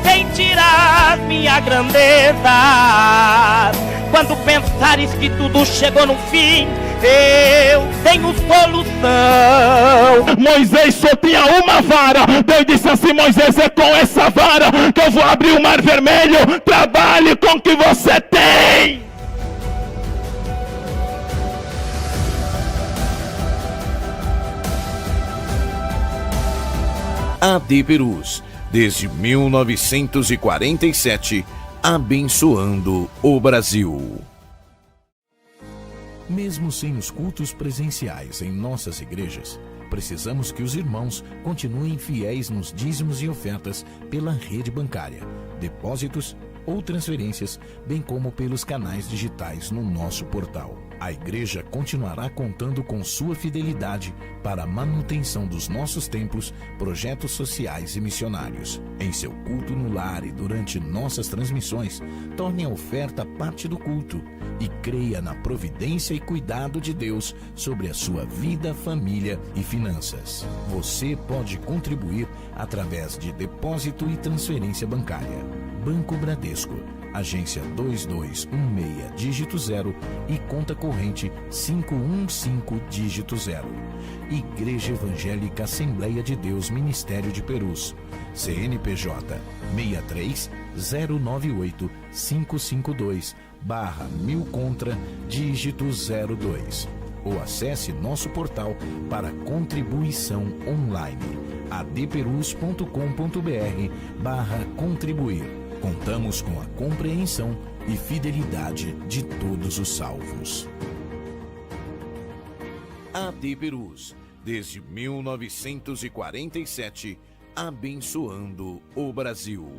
sentirás minha grandeza. Quando pensares que tudo chegou no fim, eu tenho solução. Moisés só tinha uma vara. Deus disse assim: Moisés, é com essa vara que eu vou abrir o mar vermelho. Trabalhe com o que você tem. AD Perus, desde 1947, abençoando o Brasil. Mesmo sem os cultos presenciais em nossas igrejas, precisamos que os irmãos continuem fiéis nos dízimos e ofertas pela rede bancária, depósitos ou transferências, bem como pelos canais digitais no nosso portal. A igreja continuará contando com sua fidelidade para a manutenção dos nossos templos, projetos sociais e missionários. Em seu culto no lar e durante nossas transmissões, torne a oferta parte do culto e creia na providência e cuidado de Deus sobre a sua vida, família e finanças. Você pode contribuir através de depósito e transferência bancária. Banco Bradesco, agência 2216, dígito 0 e conta corrente 515, dígito 0. Igreja Evangélica Assembleia de Deus Ministério de Perus, CNPJ 63-098-552/1000 contra, dígito 02. Ou acesse nosso portal para contribuição online, adperus.com.br/contribuir. Contamos com a compreensão e fidelidade de todos os salvos. AD Perus, desde 1947, abençoando o Brasil.